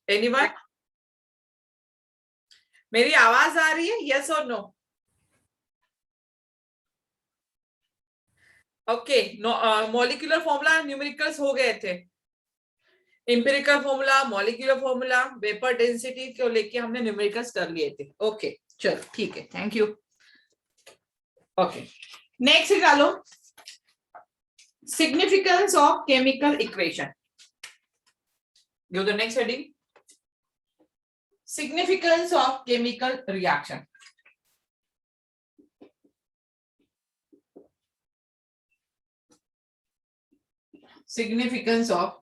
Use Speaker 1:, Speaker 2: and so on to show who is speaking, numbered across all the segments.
Speaker 1: Anyone? मेरी आवाज आ रही है? यस और no? Okay. Molecular formula numericals हो गए थे। Empirical formula, molecular formula, vapour density को लेके हमने न्यूमेरिकल्स कर लिए थे। ओके चलो ठीक है, थैंक यू। ओके नेक्स्ट निकालो, significance of chemical equation. Give the next heading, significance of chemical reaction. Significance of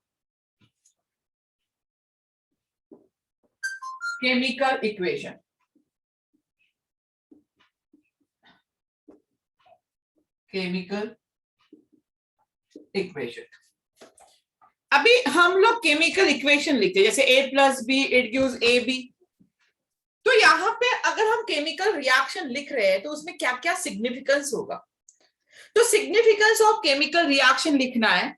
Speaker 1: chemical equation. Chemical equation. अभी हम लोग केमिकल इक्वेशन लिखते हैं, जैसे A + B it gives AB। तो यहां पे अगर हम केमिकल रिएक्शन लिख रहे हैं तो उसमें क्या क्या सिग्निफिकेंस होगा? तो सिग्निफिकेंस ऑफ केमिकल रिएक्शन लिखना है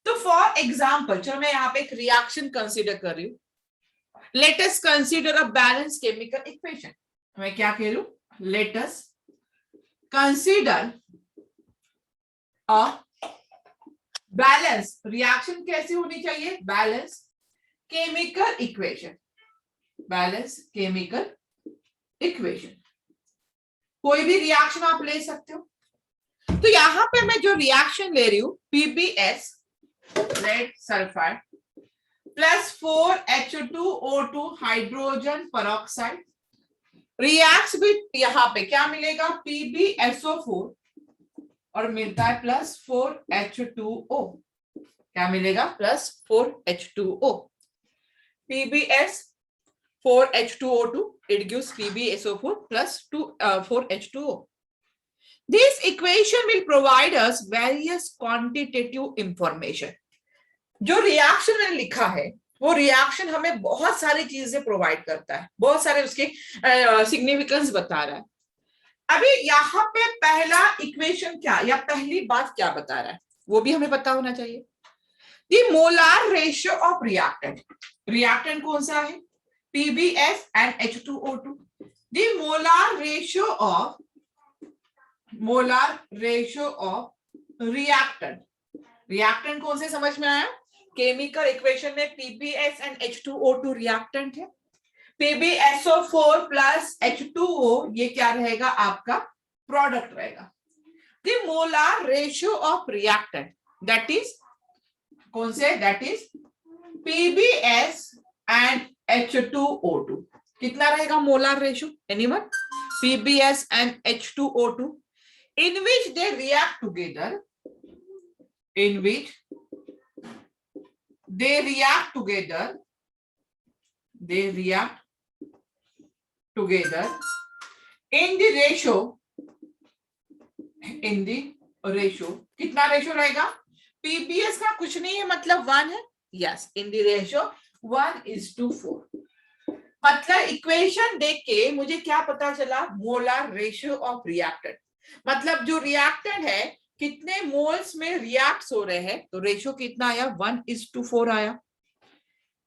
Speaker 1: तो फॉर एग्जांपल चलो मैं यहां पे एक रिएक्शन कंसीडर कर रही हूं। लेट अस कंसीडर अ बैलेंस केमिकल इक्वेशन। मैं क्या कह रही हूं? Late us consider a balance, reaction कैसी होनी चाहिए? Balance chemical equation. Balance chemical equation, कोई भी रिएक्शन आप ले सकते हो। तो यहां पे मैं जो रिएक्शन ले रही हूं, PbS lead sulphide plus 4H2O2 hydrogen peroxide reacts with, यहां पे क्या मिलेगा? PbSO4 और मिलता है प्लस 4H2O। क्या मिलेगा? Plus 4H2O। PbS 4H2O2, it gives PbSO4 plus 4H2O. This equation will provide us various quantitative information. जो रिएक्शन मैंने लिखा है वो रिएक्शन हमें बहुत सारी चीजें प्रोवाइड करता है, बहुत सारे उसके सिग्निफिकेंस बता रहा है। अभी यहाँ पे पहला इक्वेशन क्या या पहली बात क्या बता रहा है वो भी हमें पता होना चाहिए। The molar ratio of reactant, reactant कौन सा है? PbS and H2O2. The molar ratio of reactant. Reactant कौन से समझ में आया? केमिकल इक्वेशन में PbS and H2O2 रिएक्टेंट है। PbSO4 प्लस H2O ये क्या रहेगा? आपका प्रोडक्ट रहेगा। The molar ratio of reactant, that is कौन से? That is PbS and H2O2। कितना रहेगा molar ratio? Anyone? PbS and H2O2 in which they react together, in which they react together in the ratio, कितना ratio रहेगा? PbS का कुछ नहीं है, मतलब 1 है। Yes, in the ratio 1:4। मतलब इक्वेशन देख के मुझे क्या पता चला? मोलार रेशियो ऑफ रिएक्टेंट, मतलब जो रिएक्टेंट है कितने मोल्स में रिएक्ट हो रहे हैं, तो रेशियो कितना आया? 1:4 आया।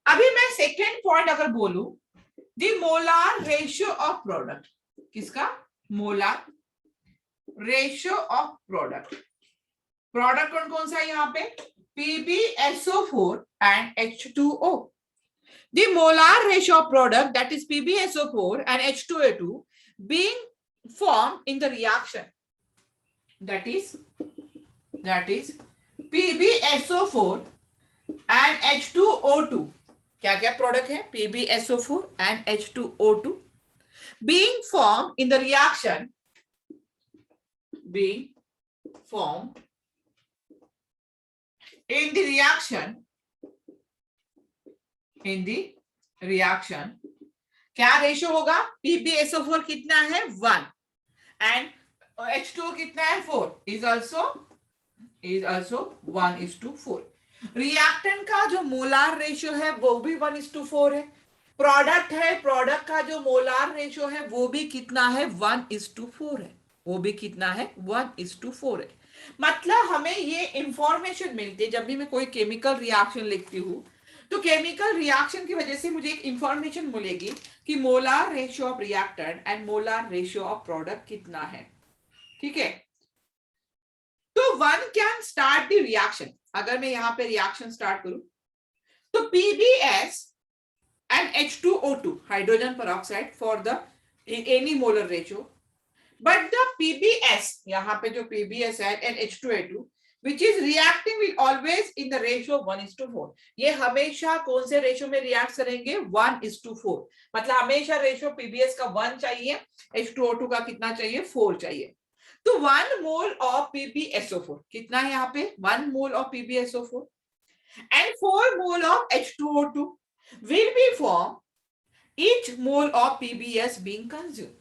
Speaker 1: अभी मैं सेकेंड पॉइंट अगर बोलूं, the molar ratio of product, किसका? Molar ratio of product. Product कौन कौन सा है यहाँ पे? PbSO4 and H2O. The molar ratio of product, that is PbSO4 and H2O2 being formed in the reaction, that is PbSO4 and H2O2, क्या क्या product है? PbSO4 and H2O2 being formed in the reaction, being formed in the reaction, क्या ratio होगा? PbSO4 कितना है? 1 and H2O कितना है? 4 is also 1:4। Reactant का जो मोलार रेशियो है वो भी 1:4 है। प्रोडक्ट है, प्रोडक्ट का जो मोलार रेशियो है वो भी कितना है? 1:4 है। वो भी कितना है? 1:4 है। मतलब हमें ये इंफॉर्मेशन मिलती है जब भी मैं कोई केमिकल रिएक्शन लिखती हूँ तो केमिकल रिएक्शन की वजह से मुझे एक इंफॉर्मेशन मिलेगी कि molar ratio of reactant and molar ratio of product कितना है, ठीक है। तो one can start the reaction, अगर मैं यहां पे रिएक्शन स्टार्ट करूं तो PbS and H2O2 hydrogen peroxide for the in any molar ratio, but the PbS यहाँ पे जो PbS है and H2O2 which is reacting will always in the ratio 1:4, ये हमेशा कौन से रेशियो में रिएक्ट करेंगे 1:4, मतलब हमेशा रेशियो PbS का 1 चाहिए, H2O2 का कितना चाहिए 4 चाहिए। तो 1 मोल ऑफ PbSO4 कितना है यहाँ पे 1 mole of PbSO4 and 4 mole of H2O2 will be formed each mole of PbS being consumed.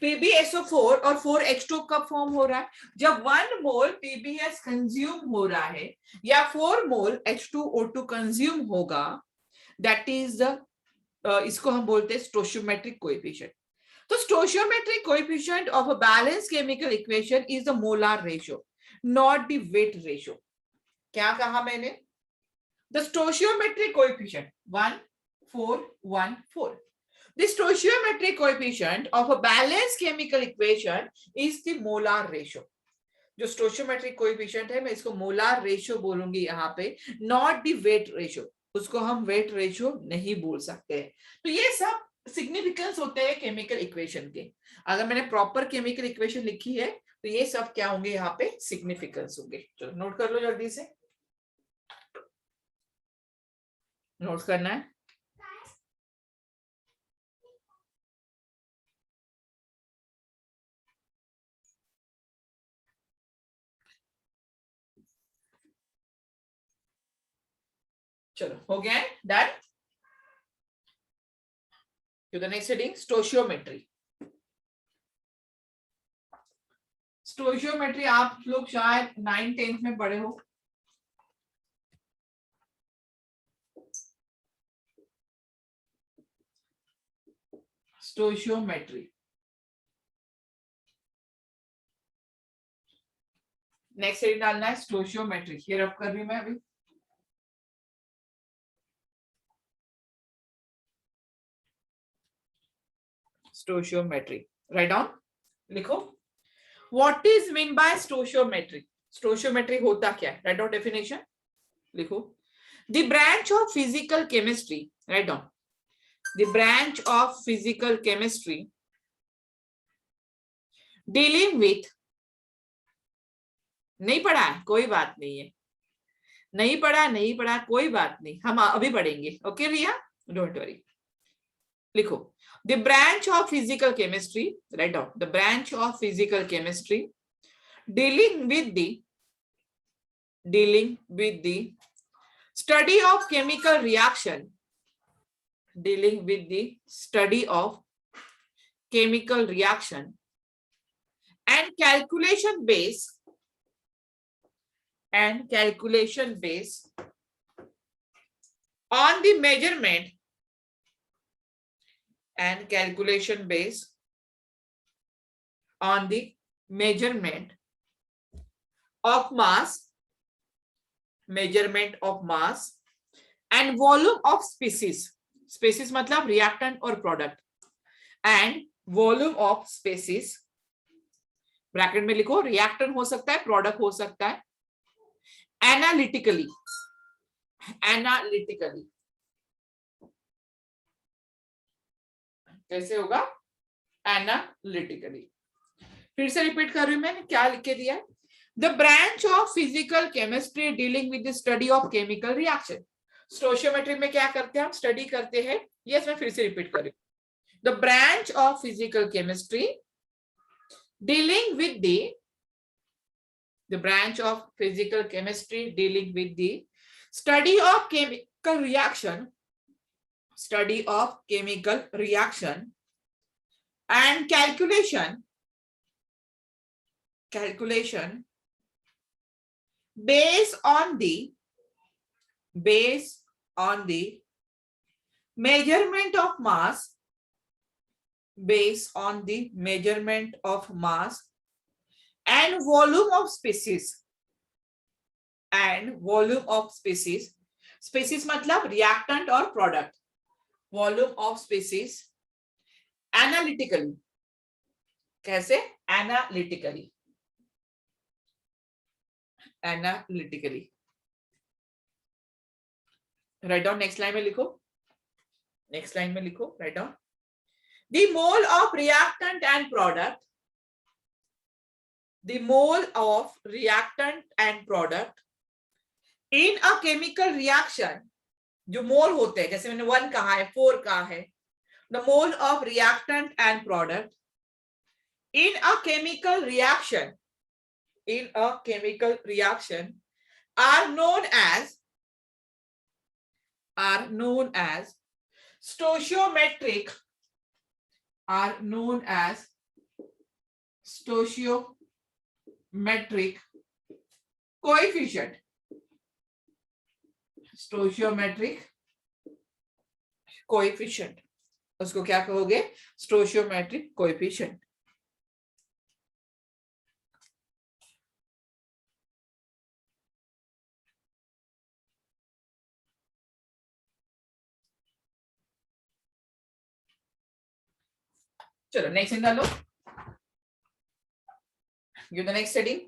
Speaker 1: PbSO4 और 4H2 कब फॉर्म हो रहा है, जब 1 मोल PbS कंज्यूम हो रहा है या 4 मोल H2O2 कंज्यूम होगा, दैट इज द इसको हम बोलते हैं स्टोइचियोमेट्रिक कोएफिशिएंट। तो stoichiometric coefficient of a balance chemical equation is the molar ratio, not the weight ratio. क्या कहा मैंने, the stoichiometric coefficient 1 4 1 4, the stoichiometric coefficient of a balanced chemical equation is the molar ratio। जो stoichiometric coefficient है मैं इसको molar ratio बोलूंगी यहाँ पे, not the weight ratio, उसको हम weight ratio नहीं बोल सकते हैं। तो ये सब सिग्निफिकेंस होते हैं केमिकल इक्वेशन के। अगर मैंने प्रॉपर केमिकल इक्वेशन लिखी है तो ये सब क्या होंगे यहाँ पे सिग्निफिकेंस होंगे। चलो नोट कर लो जल्दी से, नोट करना है। चलो हो गया है, done. To the next heading, stoichiometry। Stoichiometry आप लोग शायद 9th-10th में पढ़े हो। स्टोइचियोमेट्री नेक्स्ट हेडिंग डालना है स्टोइचियोमेट्री, ये रब कर रही हूं मैं अभी। स्टोइचियोमेट्री राइट डाउन, लिखो what is mean by stoichiometry. Stoichiometry होता क्या है, राइट डाउन डेफिनेशन, लिखो the branch of physical chemistry, write down the branch of physical chemistry dealing with, नहीं पढ़ा है कोई बात नहीं है, नहीं पढ़ा कोई बात नहीं, हम अभी पढ़ेंगे, ओके रिया डोंट वरी। लिखो the branch of physical chemistry, write down the branch of physical chemistry dealing with the study of chemical reaction, dealing with the study of chemical reaction and calculation based on the measurement and calculation based on the measurement of mass and volume of species, species मतलब reactant और product, and volume of species, bracket में लिखो reactant हो सकता है product हो सकता है, analytically कैसे होगा एनालिटिकली। फिर से रिपीट कर रही हूं, मैंने क्या लिख के दिया है, the branch of physical chemistry dealing with the study of chemical reaction. Stoichiometry में क्या करते हैं हम, स्टडी करते हैं, यस मैं फिर से रिपीट कर रही हूं, the branch of physical chemistry dealing with the branch of physical chemistry dealing with the study of chemical reaction, study of chemical reaction and calculation based on the measurement of mass, and volume of species species मतलब reactant और product, volume of species analytically, कैसे? Analytically, analytically. Write down, next line में लिखो, next line में लिखो, write down. The mole of reactant and product, the mole of reactant and product in a chemical reaction, जो मोल होते हैं, जैसे मैंने 1 कहा है, 4 कहा है, the mole of reactant and product in a chemical reaction, in a chemical reaction are known as stoichiometric, are known as stoichiometric coefficient, stoichiometric coefficient, उसको क्या कहोगे? stoichiometric coefficient। चलो नेक्स्ट निकालो, give the next heading,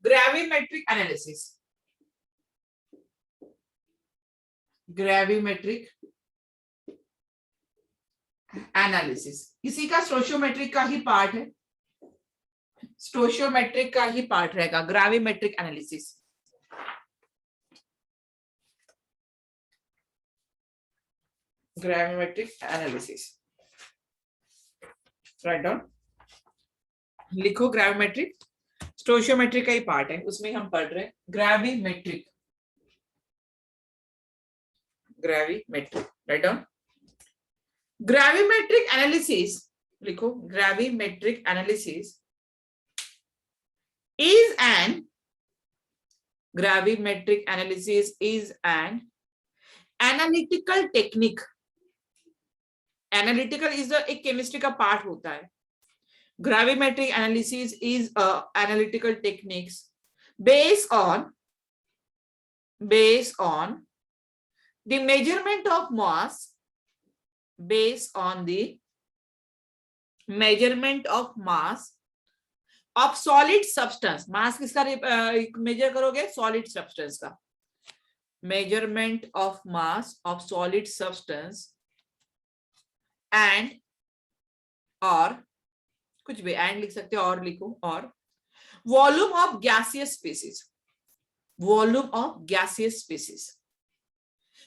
Speaker 1: gravimetric analysis, gravimetric analysis, इसी का stoichiometric का ही part है, stoichiometric का ही पार्ट रहेगा gravimetric analysis. Gravimetric analysis, write down, लिखो ग्रेविमेट्रिक, स्टोशियोमेट्रिक का ही पार्ट है, उसमें हम पढ़ रहे हैं gravimetric, gravimetric, write down. gravimetric analysis, लिखो gravimetric analysis is an, gravimetric analysis is an analytical technique, analytical is एक केमिस्ट्री का पार्ट होता है, gravimetric analysis is a analytical techniques based on the measurement of mass, based on the measurement of mass of solid substance, mass किसका major करोगे? solid substance का, measurement of mass of solid substance and or कुछ भी and लिख सकते हो, और लिखो, और volume of gaseous species, volume of gaseous species।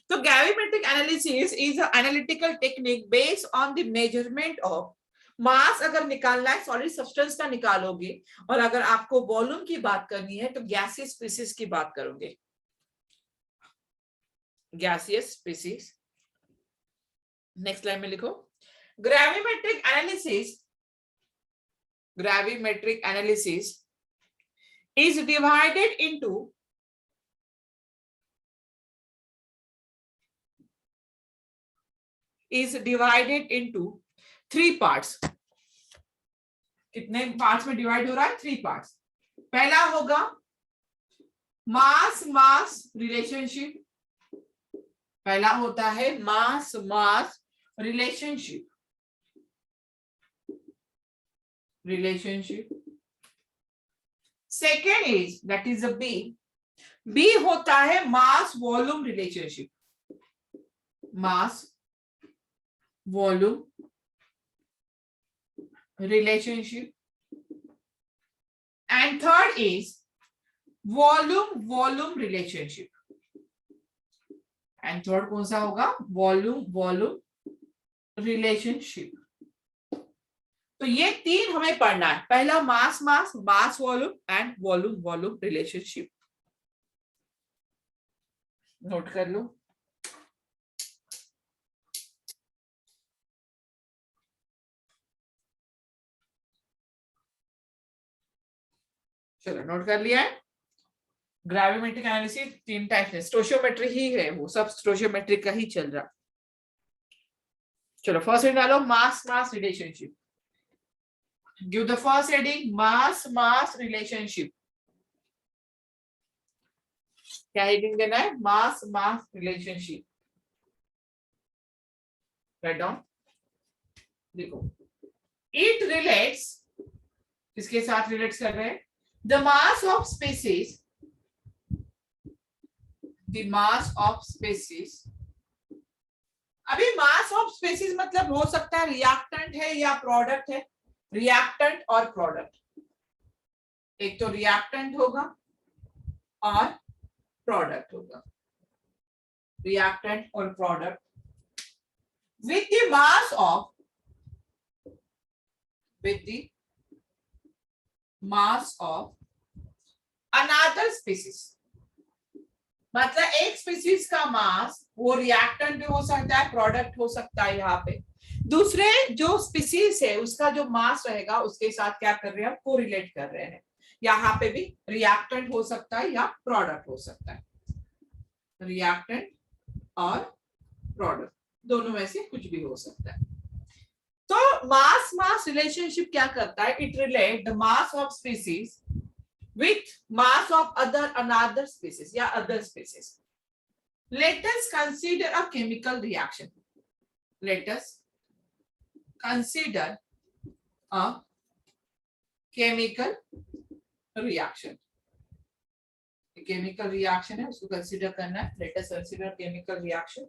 Speaker 1: So gravimetric analysis is an analytical technique based on the measurement of mass, अगर निकालना है solid substance का निकालोगे, और अगर आपको वॉल्यूम की बात करनी है तो gaseous species की बात करोगे, gaseous species। नेक्स्ट लाइन में लिखो, gravimetric analysis, gravimetric analysis is divided into three parts। कितने पार्ट्स में डिवाइड हो रहा है? 3 पार्ट्स। पहला होगा मास मास रिलेशनशिप, पहला होता है mass mass relationship, second is that is A B होता है mass volume relationship, mass volume relationship, and third is volume relationship, and third कौन सा होगा? volume relationship। तो ये 3 हमें पढ़ना है, पहला मास volume and volume relationship, note कर लो। चलो नोट कर लिया है। ग्रेविमेट्रिक एनालिसिस 3 टाइप है, स्टोशियोमेट्री ही है, वो सब स्टोशियोमेट्रिक का ही चल रहा। चलो फर्स्ट हेडिंग डालो, mass relationship. Give the first heading, mass relationship. क्या हेडिंग देना है? Mass mass relationship. Write down, देखो इट रिलेट्स, किसके साथ रिलेट्स कर रहे हैं? The mass of species, the mass of species. अभी मास ऑफ स्पेसीज मतलब हो सकता है रिएक्टेंट है या प्रोडक्ट है, रिएक्टेंट और प्रोडक्ट। एक तो रिएक्टेंट होगा और प्रोडक्ट होगा, रिएक्टेंट और product with the mass of, with the mass of another species। मतलब एक स्पीसीज का मास वो रिएक्टेंट भी हो सकता है, प्रोडक्ट हो सकता है। यहाँ पे दूसरे जो स्पीसीज है उसका जो मास रहेगा उसके साथ क्या कर रहे हैं, कोरिलेट कर रहे हैं। यहाँ पे भी रिएक्टेंट हो सकता है या प्रोडक्ट हो सकता है, रिएक्टेंट और प्रोडक्ट दोनों में से कुछ भी हो सकता है। तो मास मास रिलेशनशिप क्या करता है? It relate the mass of species with mass of another species या other species. Let us consider a chemical reaction, let us consider a chemical reaction. Chemical reaction है उसको कंसीडर करना है। Let us consider chemical reaction.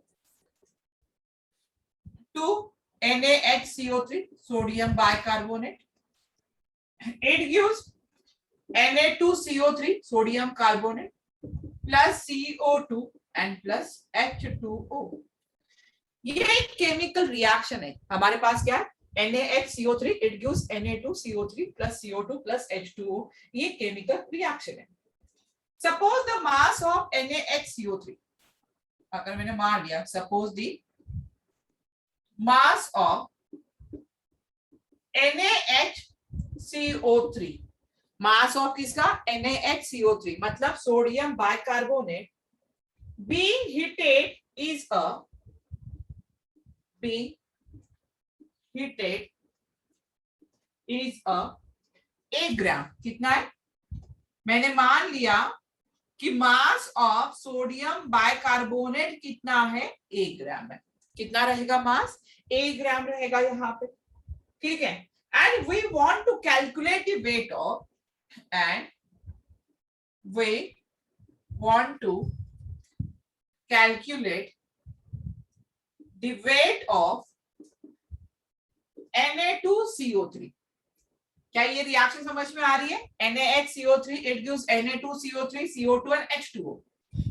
Speaker 1: 2 NaHCO3 sodium bicarbonate, it gives Na2CO3 sodium carbonate plus CO2 and plus H2O। ये एक chemical reaction है। हमारे पास क्या है? NaHCO3, it gives Na2CO3 plus CO2 plus H2O। ये केमिकल रिएक्शन है। Suppose the mass of NaHCO3, अगर मैंने मान लिया suppose the mass of NaHCO3, mass of किसका? NaHCO3 मतलब sodium bicarbonate being heated is a, being heated is a ग्राम। कितना है? मैंने मान लिया कि मास ऑफ सोडियम बाइकार्बोनेट कितना है? 1 ग्राम है। कितना रहेगा मास? 1 ग्राम रहेगा यहाँ पे, ठीक है। And we want to calculate the weight of, and we want to calculate the weight of Na2CO3। क्या ये रिएक्शन समझ में आ रही है? NaHCO3 it gives Na2CO3 CO2 and H2O।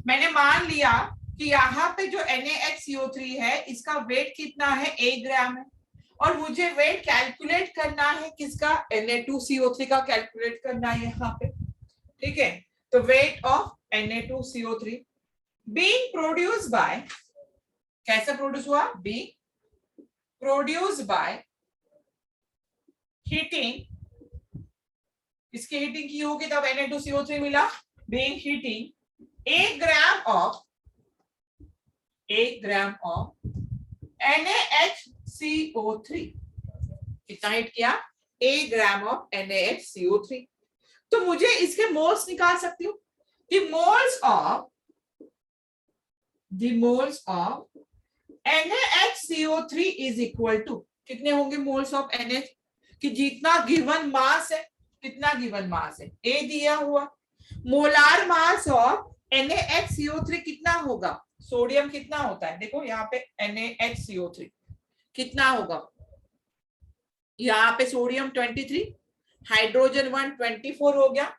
Speaker 1: मैंने मान लिया कि यहाँ पे जो NaHCO3 है इसका वेट कितना है? 1 ग्राम है। और मुझे वेट कैलकुलेट करना है किसका? Na2CO3 का कैलकुलेट करना है यहाँ पे, ठीक है। तो wait of Na2CO3 being produced by, कैसे प्रोड्यूस हुआ? being produced by हीटिंग, इसकी हीटिंग की होगी तब Na2CO3 मिला। being heating 1 gram of NaHCO3। कितना हिट किया? 1 ग्राम ऑफ NaHCO3। तो मुझे इसके मोल्स निकाल सकती हूँ। The moles of NaHCO3 is equal to, कितने होंगे मोल्स ऑफ NH? कि जितना गिवन मास है, कितना गिवन मास है? A दिया हुआ। मोलार मास ऑफ NaHCO3 कितना होगा? सोडियम कितना होता है? देखो यहाँ पे NaHCO3 कितना होगा? यहाँ पे सोडियम 23, हाइड्रोजन 1 24 हो गया,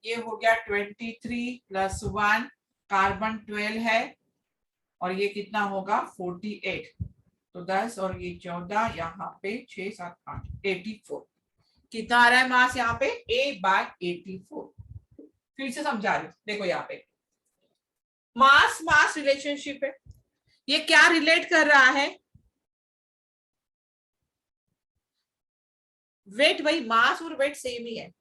Speaker 1: ये हो गया 23 प्लस 1, कार्बन 12 है, और ये कितना होगा? 48। तो 10 और ये 14, यहाँ पे 6 7 8 84। कितना आ रहा है मास यहाँ पे? A/84। फिर से समझा रही हूँ, देखो यहाँ पे मास मास रिलेशनशिप है। ये क्या रिलेट कर रहा है? वेट, वही मास और वेट सेम ही है।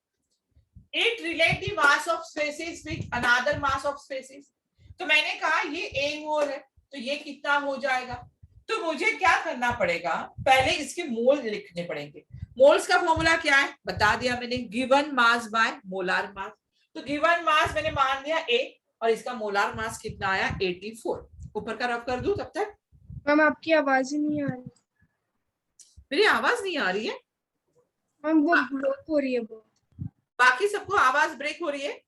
Speaker 1: It relate the mass of species with another mass of species. तो मैंने कहा ये A मोल है, तो ये कितना हो जाएगा? तो मुझे क्या करना पड़ेगा? पहले इसके मोल लिखने पड़ेंगे। मोल्स का फॉर्मूला क्या है? बता दिया मैंने, given mass by molar mass. तो गिवन मास मैंने मान लिया A, और इसका मोलार मास कितना आया 84। ऊपर का रफ कर दूं तब तक?
Speaker 2: मैम आपकी आवाज ही नहीं आ रही।
Speaker 1: मेरी आवाज नहीं आ रही है?
Speaker 2: मैम वो ब्लॉक हो रही है बहुत।
Speaker 1: बाकी सबको आवाज ब्रेक हो रही है?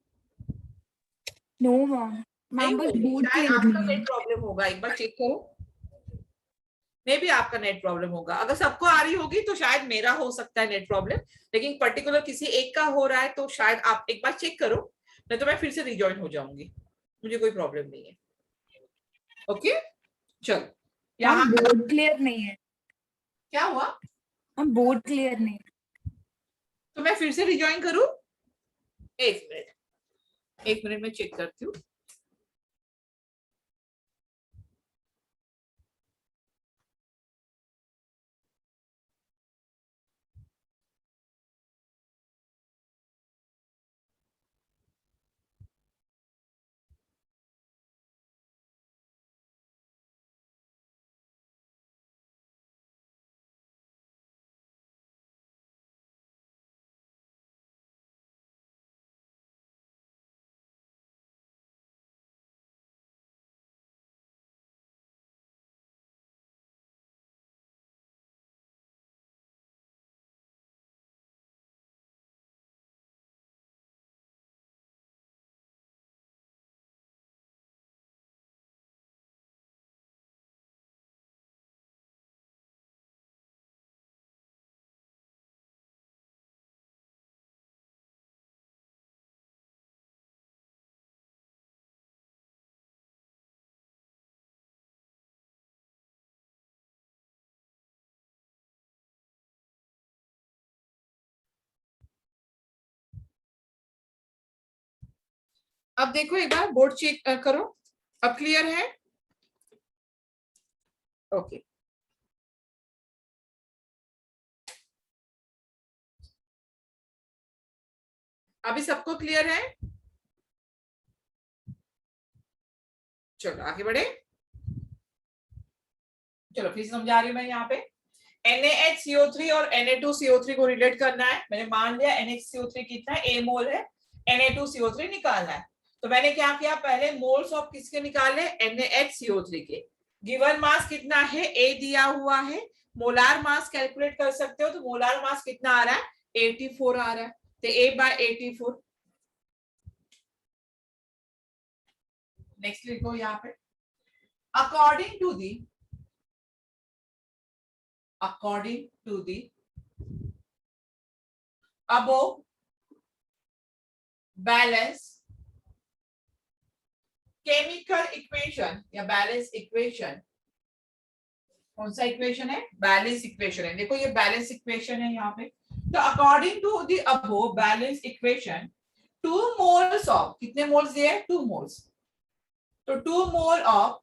Speaker 2: नो मैम,
Speaker 1: नहीं
Speaker 2: मैम बस
Speaker 1: हो रही,
Speaker 2: बोर्ड
Speaker 1: शायद
Speaker 2: क्लियर
Speaker 1: आपका
Speaker 2: नहीं है।
Speaker 1: नेट प्रॉब्लम होगा, एक बार चेक करो। मे भी आपका नेट प्रॉब्लम होगा। अगर सबको आ रही होगी तो शायद मेरा हो सकता है नेट प्रॉब्लम, लेकिन पर्टिकुलर किसी एक का हो रहा है तो शायद आप एक बार चेक करो, नहीं तो मैं फिर से रिजॉइन हो जाऊंगी, मुझे कोई प्रॉब्लम नहीं है। ओके चलो यहाँ
Speaker 2: बोर्ड क्लियर नहीं है।
Speaker 1: क्या हुआ?
Speaker 2: मैम बोर्ड क्लियर नहीं है।
Speaker 1: तो मैं फिर से रिजॉइन करूं? एक मिनट, एक मिनट में चेक करती हूँ। अब देखो एक बार बोर्ड चेक करो, अब क्लियर है? ओके अभी सबको क्लियर है? चलो आगे बढ़े। चलो फिर समझा रही हूँ मैं यहाँ पे। NaHCO3 और Na2CO3 को रिलेट करना है। मैंने मान लिया NaHCO3 कितना है, A मोल है, Na2CO3 निकालना है। तो मैंने क्या किया, पहले मोल्स ऑफ किसके निकाले, NaHCO3 के। गिवन मास कितना है, A दिया हुआ है। मोलार मास कैलकुलेट कर सकते हो, तो मोलार मास कितना आ रहा है, 84 आ रहा है, तो A/84। नेक्स्ट लिखो यहाँ पे, according to the above balance chemical equation या बैलेंस इक्वेशन। कौन सा इक्वेशन है, बैलेंस इक्वेशन है। देखो ये बैलेंस इक्वेशन है यहाँ पे। तो according to the above balance equation 2 moles of, कितने मोल्स दिए, 2 मोल्स, तो 2 मोल ऑफ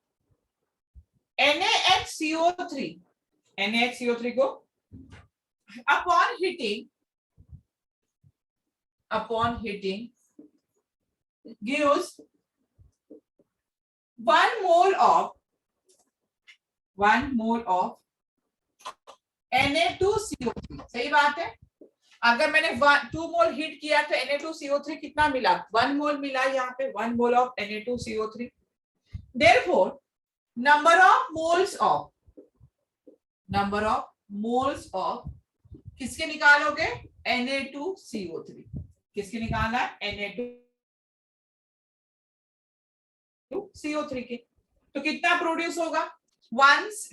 Speaker 1: NaHCO3 को upon heating gives 1 mole of Na2CO3। सही बात है। अगर मैंने 2 मोल हीट किया तो Na2CO3 कितना मिला, 1 मोल मिला यहाँ पे, 1 mole of Na2CO3। Therefore number of moles of किसके निकालोगे, Na2CO3। किसके निकालना है, Na2CO3 के। तो कितना प्रोड्यूस होगा,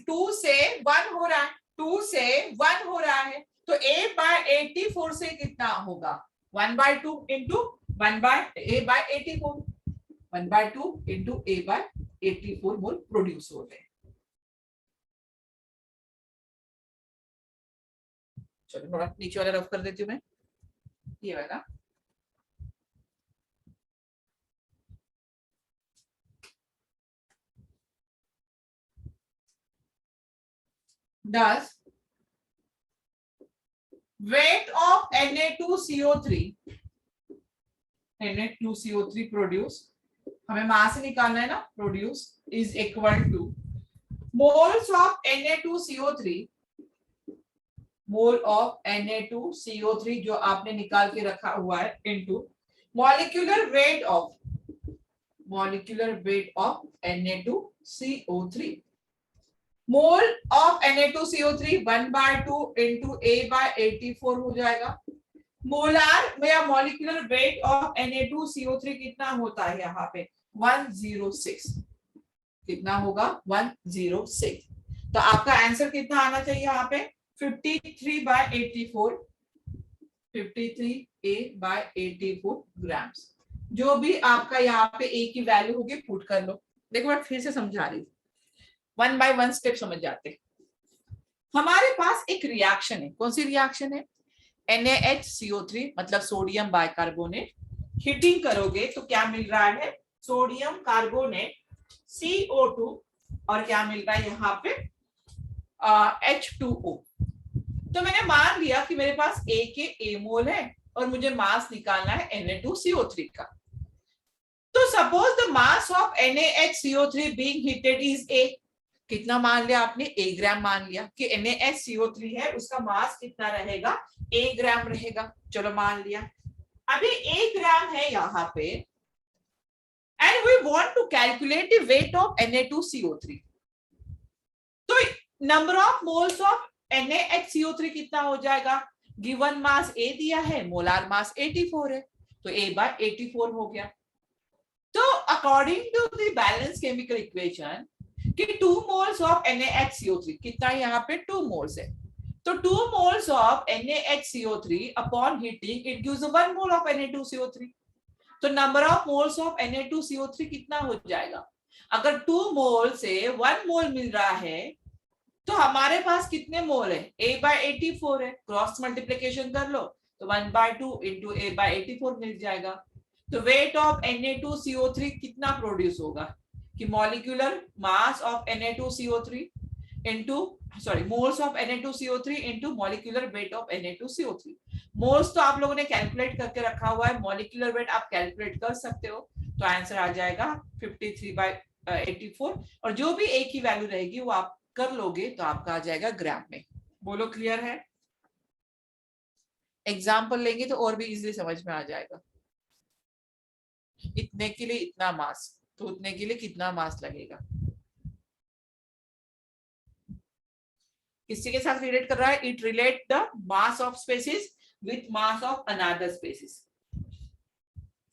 Speaker 1: 2 से 1 हो रहा है, 2 से 1 हो रहा है, तो A/84 से कितना होगा, 1/2 इंटू A/84, 1/2 इंटू A/84 मोल प्रोड्यूस होते हैं। चलो थोड़ा नीचे वाला रफ कर देती हूँ मैं, ये वाला। Thus weight of Na2CO3 produce, हमें मास से निकालना है ना, produce is equal two moles of Na2CO3 जो आपने निकाल के रखा हुआ है, into molecular weight of molecular weight of Na2CO3. Mole of Na2CO3 1/2 into A/84 हो जाएगा। मोलार में या मॉलिक्यूलर वेट ऑफ Na2CO3 कितना होता है यहाँ पे 106। कितना होगा 106। तो आपका आंसर कितना आना चाहिए यहाँ पे 53/84, 53A/84 ग्राम्स। जो भी आपका यहाँ पे ए की वैल्यू होगी पुट कर लो। देखो मैं फिर से समझा रही हूँ, 1 by 1 स्टेप समझ जाते। हमारे पास एक रिएक्शन है, कौन सी रिएक्शन है NaHCO3 मतलब सोडियम बाइकार्बोनेट। हीटिंग करोगे तो क्या मिल रहा है सोडियम कार्बोनेट CO2 और क्या मिल रहा है यहाँ पे H2O। तो मैंने मान लिया कि मेरे पास A के A मोल है और मुझे मास निकालना है Na2CO3 का। तो suppose the mass of NaHCO3 being heated is A। कितना मान लिया आपने A ग्राम मान लिया कि NaHCO3 है, उसका मास कितना रहेगा A ग्राम रहेगा। चलो मान लिया अभी A ग्राम है यहाँ पे and we want to calculate the weight of Na2CO3। तो number of moles of NaHCO3 कितना हो जाएगा, गिवन मास A दिया है, मोलार मास 84 है, तो A/84 हो गया। तो according to the balance chemical equation कि 2 मोल्स ऑफ NaHCO3 कितना यहाँ पे 2 मोल्स है, तो 2 moles of NaHCO3 upon heating it gives 1 mole of Na2CO3। तो number of moles of Na2CO3 कितना हो जाएगा, अगर 2 मोल से 1 मोल मिल रहा है तो हमारे पास कितने मोल है A/84 है, क्रॉस मल्टीप्लिकेशन कर लो तो 1/2 into A/84 मिल जाएगा। तो वेट ऑफ Na2CO3 कितना प्रोड्यूस होगा कि molecular mass of Na2CO3 into moles of Na2CO3 into molecular weight of Na2CO3। Moles तो आप लोगों ने कैलकुलेट करके रखा हुआ है, मॉलिक्यूलर वेट आप कैलकुलेट कर सकते हो। तो आंसर आ जाएगा 53/84 और जो भी A की वैल्यू रहेगी वो आप कर लोगे तो आपका आ जाएगा ग्राम में। बोलो क्लियर है? एग्जाम्पल लेंगे तो और भी इजीली समझ में आ जाएगा। इतने के लिए इतना मास, तो उतने के लिए कितना मास लगेगा। किसी के साथ रिलेट कर रहा है, it relate the mass of species with mass of another species,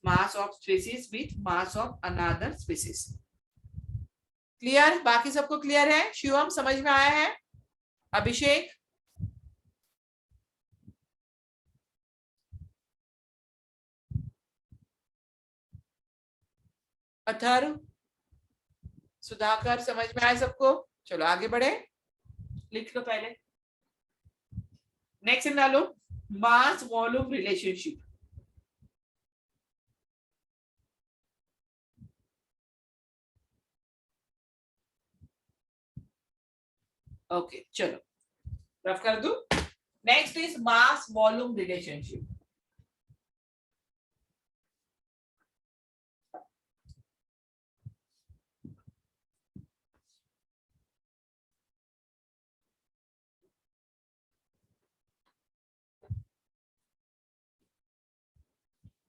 Speaker 1: mass of species with mass of another species. Clear? बाकी सबको क्लियर है? शिवम समझ में आया है? अभिषेक? अथर्व? सुधाकर? समझ में आया सबको? चलो आगे बढ़े, लिख लो पहले। नेक्स्ट डालो मास वॉल्यूम रिलेशनशिप। ओके चलो रफ कर दो। Next is mass volume relationship.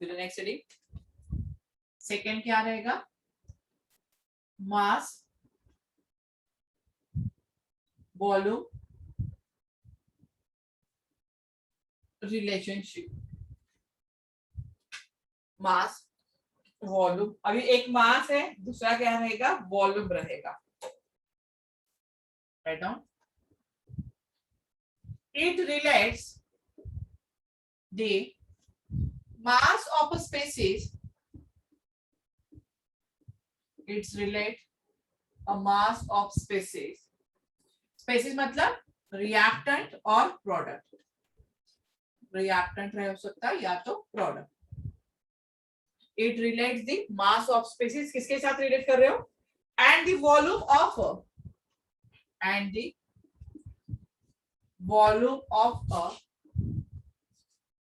Speaker 1: Next heading second क्या रहेगा, मास वॉल्यूम रिलेशनशिप। मास वॉल्यूम, अभी एक मास है, दूसरा क्या रहेगा वॉल्यूम रहेगा। Write down. It relates the mass of a species, it's relate a mass of species, species मतलब reactant और product, reactant रह सकता है या तो product। it relates the mass of species, किसके साथ relate कर रहे हो, and the volume of a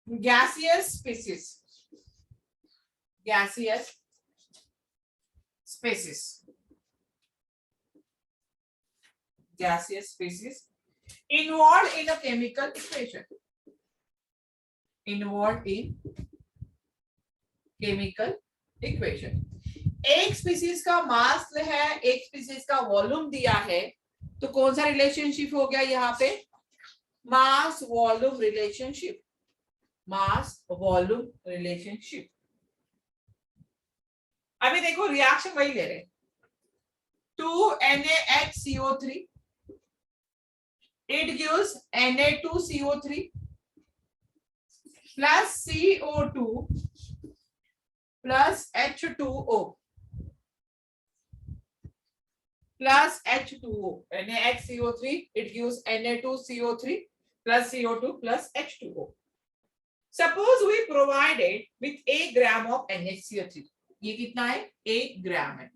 Speaker 1: gaseous species, gaseous species, gaseous species involved in a chemical equation, involved in chemical equation। एक स्पीसीज का मास है, एक स्पीसीज का वॉल्यूम दिया है, तो कौन सा रिलेशनशिप हो गया यहाँ पे? मास volume relationship, mass volume relationship. अभी देखो रिएक्शन वही ले रहे, 2NaHCO3, it gives Na2CO3 plus CO2 plus H2O plus H2O. NaHCO3, it gives Na2CO3 plus CO2 plus H2O. Suppose we provided with a gram of NaCO3. ये कितना है? 1 ग्राम है.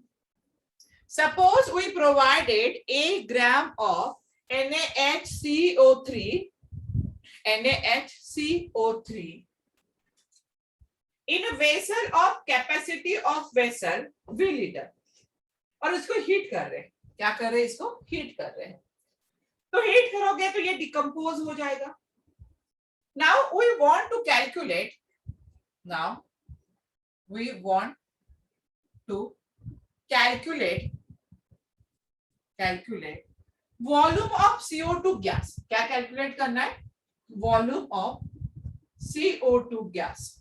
Speaker 1: Suppose we provided a gram of NaHCO3 in a vessel of capacity of vessel V liter, और इसको heat कर रहे हैं. क्या कर रहे हैं? इसको हीट कर रहे हैं. तो हीट करोगे तो ये डिकम्पोज हो जाएगा. Now we want to calculate. Now we want to calculate volume of CO2 gas. क्या कैलकुलेट करना है? Volume of CO2 gas.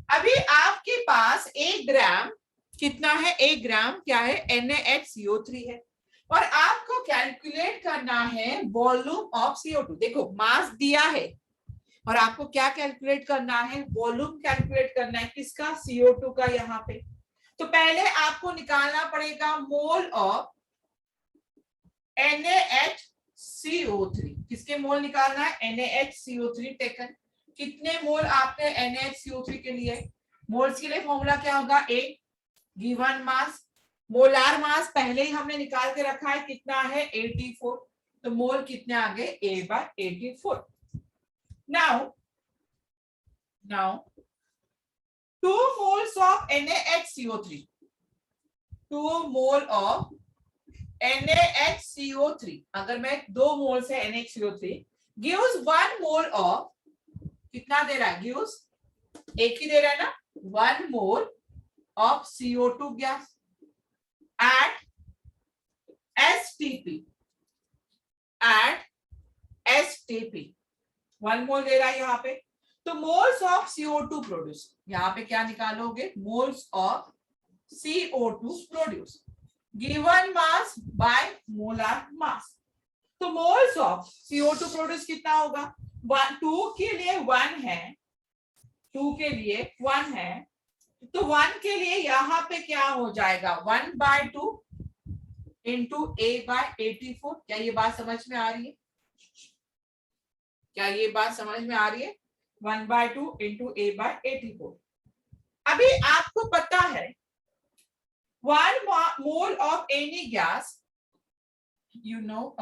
Speaker 1: अभी आपके पास 1 ग्राम कितना है? 1 ग्राम क्या है? NaHCO3 है, और आपको कैलकुलेट करना है वॉल्यूम ऑफ CO2. देखो मास दिया है और आपको क्या कैलकुलेट करना है? वॉल्यूम कैलकुलेट करना है. किसका? CO2 का. यहाँ पे तो पहले आपको निकालना पड़ेगा मोल ऑफ NaHCO3. किसके मोल निकालना है? NaHCO3 taken. कितने मोल आपने NaHCO3 के लिए? मोल्स के लिए फॉर्मूला क्या होगा? A given mass. Molar mass पहले ही हमने निकाल के रखा है, कितना है? 84. तो मोल कितने आ गए? A/84. Now 2 moles of NaHCO3, 2 mole of NaHCO3, अगर मैं 2 मोल से NaHCO3 gives 1 mole of, कितना दे रहा है? gives एक ही दे रहा है ना, 1 mole of CO2 gas at STP, at STP 1 मोल दे रहा है यहाँ पे. तो मोल्स ऑफ CO2 प्रोड्यूस, यहाँ पे क्या निकालोगे? Moles of CO2 produce given mass by molar mass. तो मोल्स ऑफ CO2 प्रोड्यूस कितना होगा? 2 के लिए 1 है, 2 के लिए 1 है, तो 1 के लिए यहाँ पे क्या हो जाएगा? 1/2 इंटू A/84. क्या ये बात समझ में आ रही है? क्या ये बात समझ में आ रही है? 1/2 इंटू A/84. अभी आपको पता है 1 mole of any gas, you know,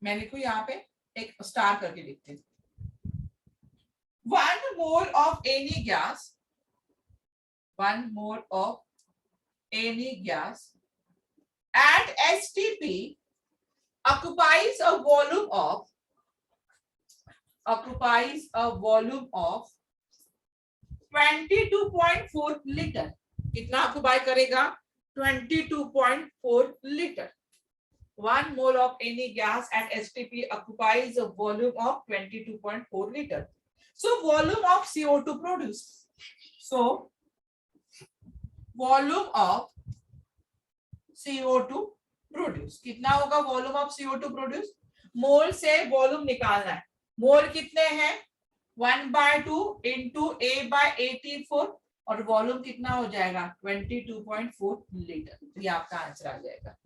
Speaker 1: मैं लिखू यहाँ पे एक स्टार करके लिखते हैं. 1 mole of any gas, 1 mole of any gas at STP occupies a volume of 22.4 litre. कितना ऑक्युपाई करेगा? 22.4 litre. 1 mole of any gas at STP occupies a volume of 22.4 liter. So volume of CO2 produced. So volume of CO2 produce कितना होगा? Volume of CO2 produce. मोल से volume निकालना है. मोल कितने हैं? 1/2 into A/84, और वॉल्यूम कितना हो जाएगा? 22.4 लीटर. ये आपका आंसर आ जाएगा.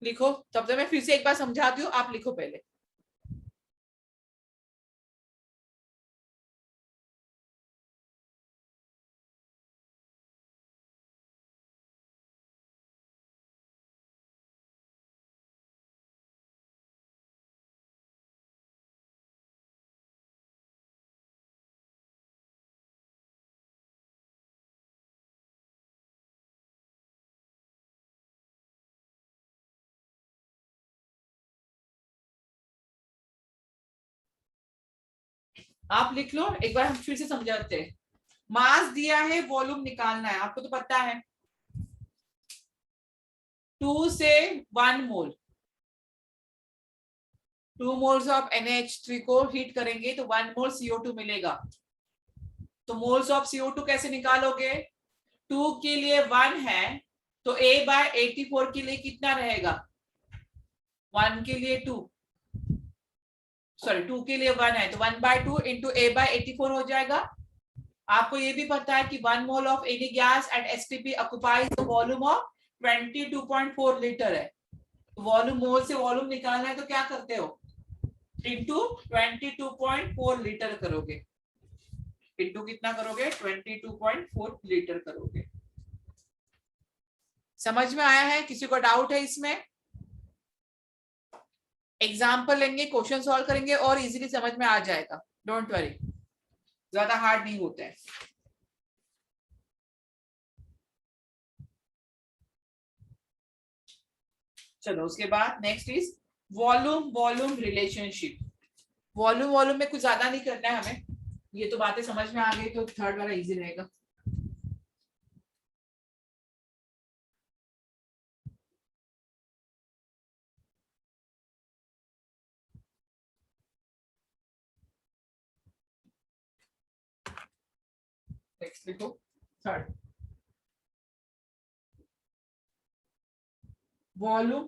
Speaker 1: लिखो. तब तक मैं फिर से एक बार समझाती हूँ, आप लिखो पहले. आप लिख लो, एक बार हम फिर से समझाते हैं। मास दिया है, वॉल्यूम निकालना है, आपको तो पता है 2 से 1 मोल, 2 मोल्स ऑफ NH3 को हीट करेंगे तो 1 मोल CO2 मिलेगा। तो मोल्स ऑफ CO2 कैसे निकालोगे? 2 के लिए 1 है तो A/84 के लिए कितना रहेगा? 1 के लिए 2, सॉरी 2 के लिए 1 है तो 1/2 इंटू A/84 हो जाएगा। आपको ये भी पता है कि 1 mole of any gas at STP occupies the volume of 22.4 litre है। वॉल्यूम, मोल से वॉल्यूम निकालना है तो क्या करते हो? इंटू 22.4 लीटर करोगे। इंटू कितना करोगे? 22.4 लीटर करोगे। समझ में आया है? किसी को डाउट है इसमें? एग्जाम्पल लेंगे, क्वेश्चन सॉल्व करेंगे और इजीली समझ में आ जाएगा, डोंट वरी, ज्यादा हार्ड नहीं होता है। चलो उसके बाद next is volume volume relationship. Volume volume में कुछ ज्यादा नहीं करना है हमें, ये तो बातें समझ में आ गई तो थर्ड वाला इजी रहेगा। नेक्स्ट देखो third, volume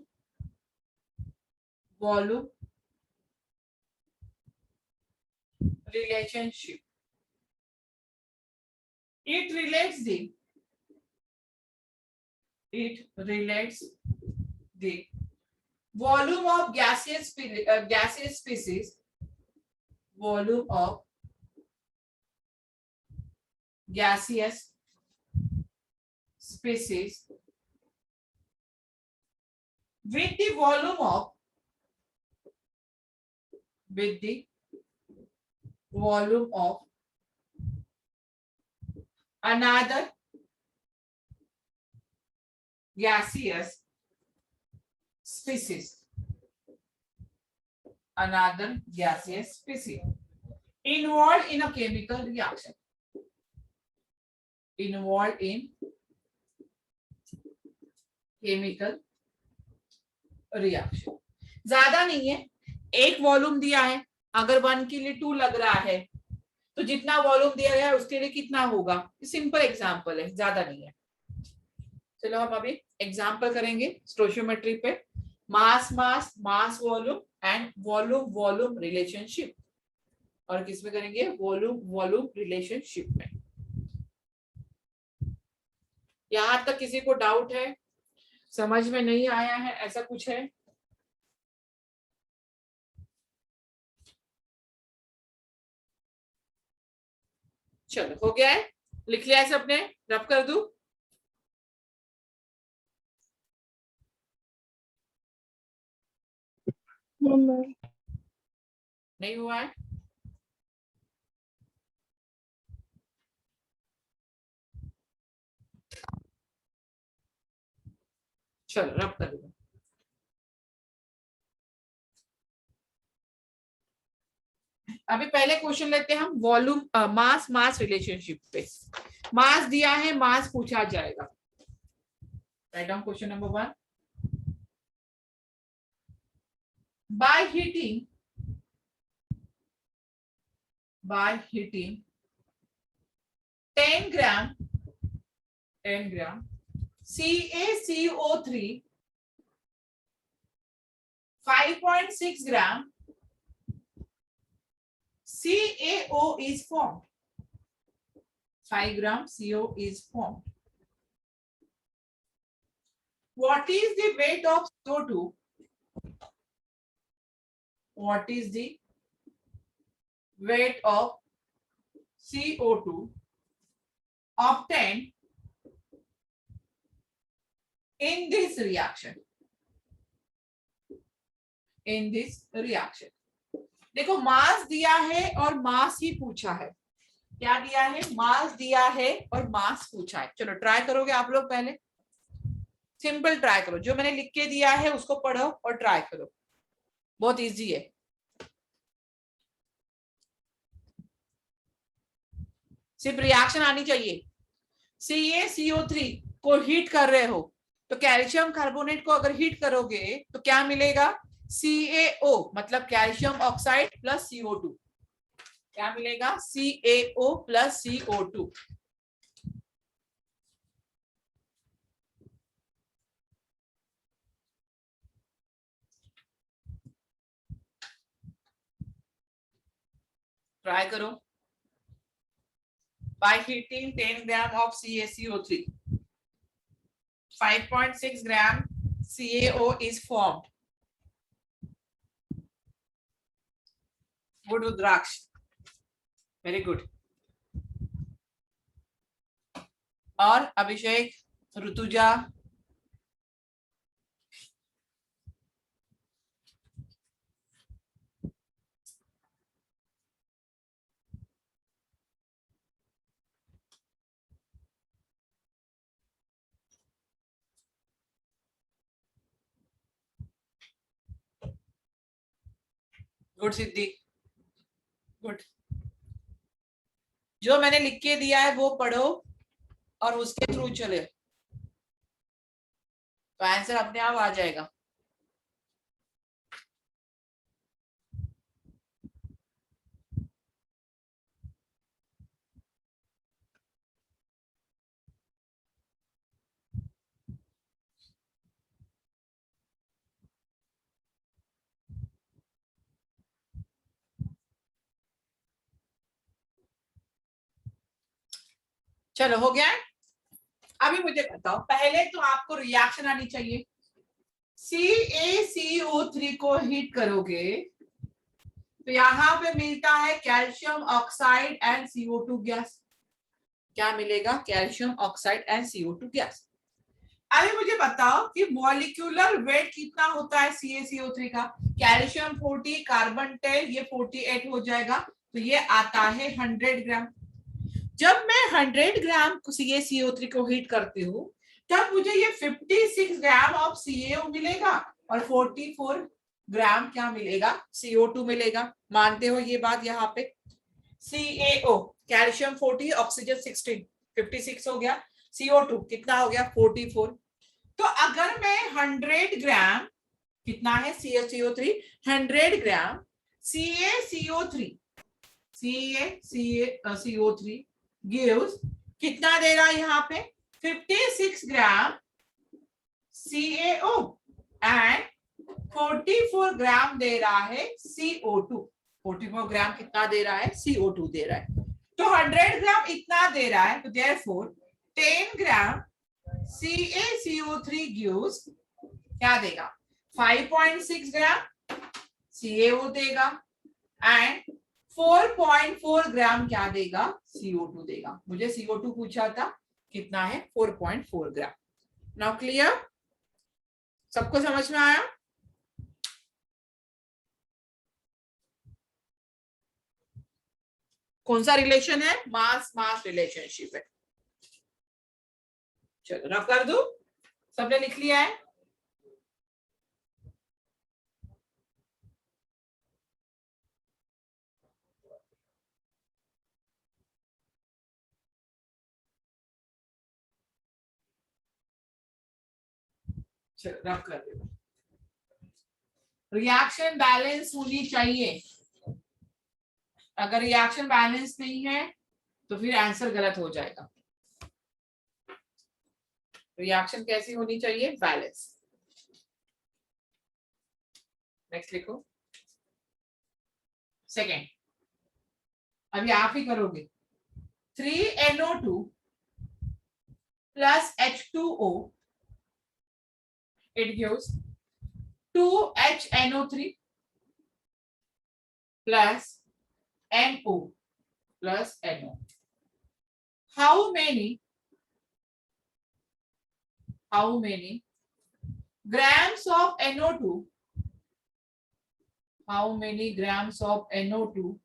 Speaker 1: volume relationship. It relates the volume of gaseous species, volume of gaseous species with the volume of another gaseous species, involved in a chemical reaction, ज्यादा नहीं है, एक वॉल्यूम दिया है, अगर 1 के लिए 2 लग रहा है तो जितना वॉल्यूम दिया गया है उसके लिए कितना होगा? सिंपल एग्जांपल है, ज्यादा नहीं है। चलो हम अभी एग्जांपल करेंगे स्टोइचियोमेट्री पे, mass mass, mass volume and volume volume relationship, और किस में करेंगे? वॉल्यूम वॉल्यूम रिलेशनशिप में। यहां तक किसी को डाउट है, समझ में नहीं आया है, ऐसा कुछ है? चलो हो गया है, लिख लिया है सबने? रब कर दूं? नहीं हुआ है? चलो रब कर दूं। अभी पहले क्वेश्चन लेते हैं हम वॉल्यूम मास मास रिलेशनशिप पे। मास दिया है, मास पूछा जाएगा। Write down question number 1। by heating 10 gram CaCO3, 5.6 gram CaO is formed. 5 gram CO is formed. What is the weight of CO2? What is the weight of CO2 obtained in this reaction? In this reaction, देखो मास दिया है और मास ही पूछा है। क्या दिया है? मास दिया है और मास पूछा है। चलो ट्राई करोगे आप लोग? पहले सिंपल ट्राई करो, जो मैंने लिख के दिया है उसको पढ़ो और ट्राई करो, बहुत इजी है। सिर्फ रिएक्शन आनी चाहिए। CaCO3 को हीट कर रहे हो तो कैल्शियम कार्बोनेट को अगर हीट करोगे तो क्या मिलेगा? CaO मतलब कैल्शियम ऑक्साइड प्लस CO2। क्या मिलेगा? CaO plus CO2। ट्राई करो। By heating 10 gram of CaCO3, 5.6 gram CaO is formed. Good, Rudraksh. Very good. और अभिषेक, ऋतुजा, गुड सिद्धि, गुड। जो मैंने लिख के दिया है वो पढ़ो और उसके थ्रू चले तो आंसर अपने आप आ जाएगा। चलो हो गया है। अभी मुझे बताओ, पहले तो आपको रिएक्शन आनी चाहिए। CaCO3 को हीट करोगे तो यहां पे मिलता है calcium oxide and CO2 gas. क्या मिलेगा? Calcium oxide and CO2 gas. अभी मुझे बताओ कि मॉलिक्यूलर वेट कितना होता है CaCO3 का? कैल्शियम 40, कार्बन 10, ये 48 हो जाएगा, तो ये आता है 100 ग्राम। जब मैं 100 ग्राम CaCO3 को हीट करती हूँ तब मुझे ये 56 ग्राम ऑफ CaO मिलेगा और 44 ग्राम क्या मिलेगा? CO2 मिलेगा। मानते हो ये बात? यहाँ पे CaO कैल्शियम 40, ऑक्सीजन 16, 56 हो गया। CO2 कितना हो गया? 44। तो अगर मैं 100 ग्राम, कितना है CaCO3? 100 ग्राम CaCO3 gives कितना दे रहा है यहाँ पे? 56 ग्राम CaO एंड 44 ग्राम दे रहा है CO2। 44 ग्राम कितना दे रहा है? CO2 दे रहा है। तो 100 ग्राम इतना दे रहा है, तो therefore 10 ग्राम CaCO3 gives क्या देगा? 5.6 ग्राम CaO देगा एंड 4.4 ग्राम क्या देगा? CO2 देगा। मुझे CO2 पूछा था, कितना है? 4.4 ग्राम। Now clear? सबको समझ में आया? कौन सा रिलेशन है? मास मास रिलेशनशिप है। चलो रफ कर दो, सबने लिख लिया है? चलो रफ कर दो। रिएक्शन बैलेंस होनी चाहिए। अगर रिएक्शन बैलेंस नहीं है तो फिर आंसर गलत हो जाएगा। रिएक्शन कैसी होनी चाहिए? बैलेंस। नेक्स्ट लिखो। सेकेंड, अभी आप ही करोगे। 3NO2 plus H2O, it gives 2HNO3 plus NO plus NO. How many grams of NO2? How many grams of NO2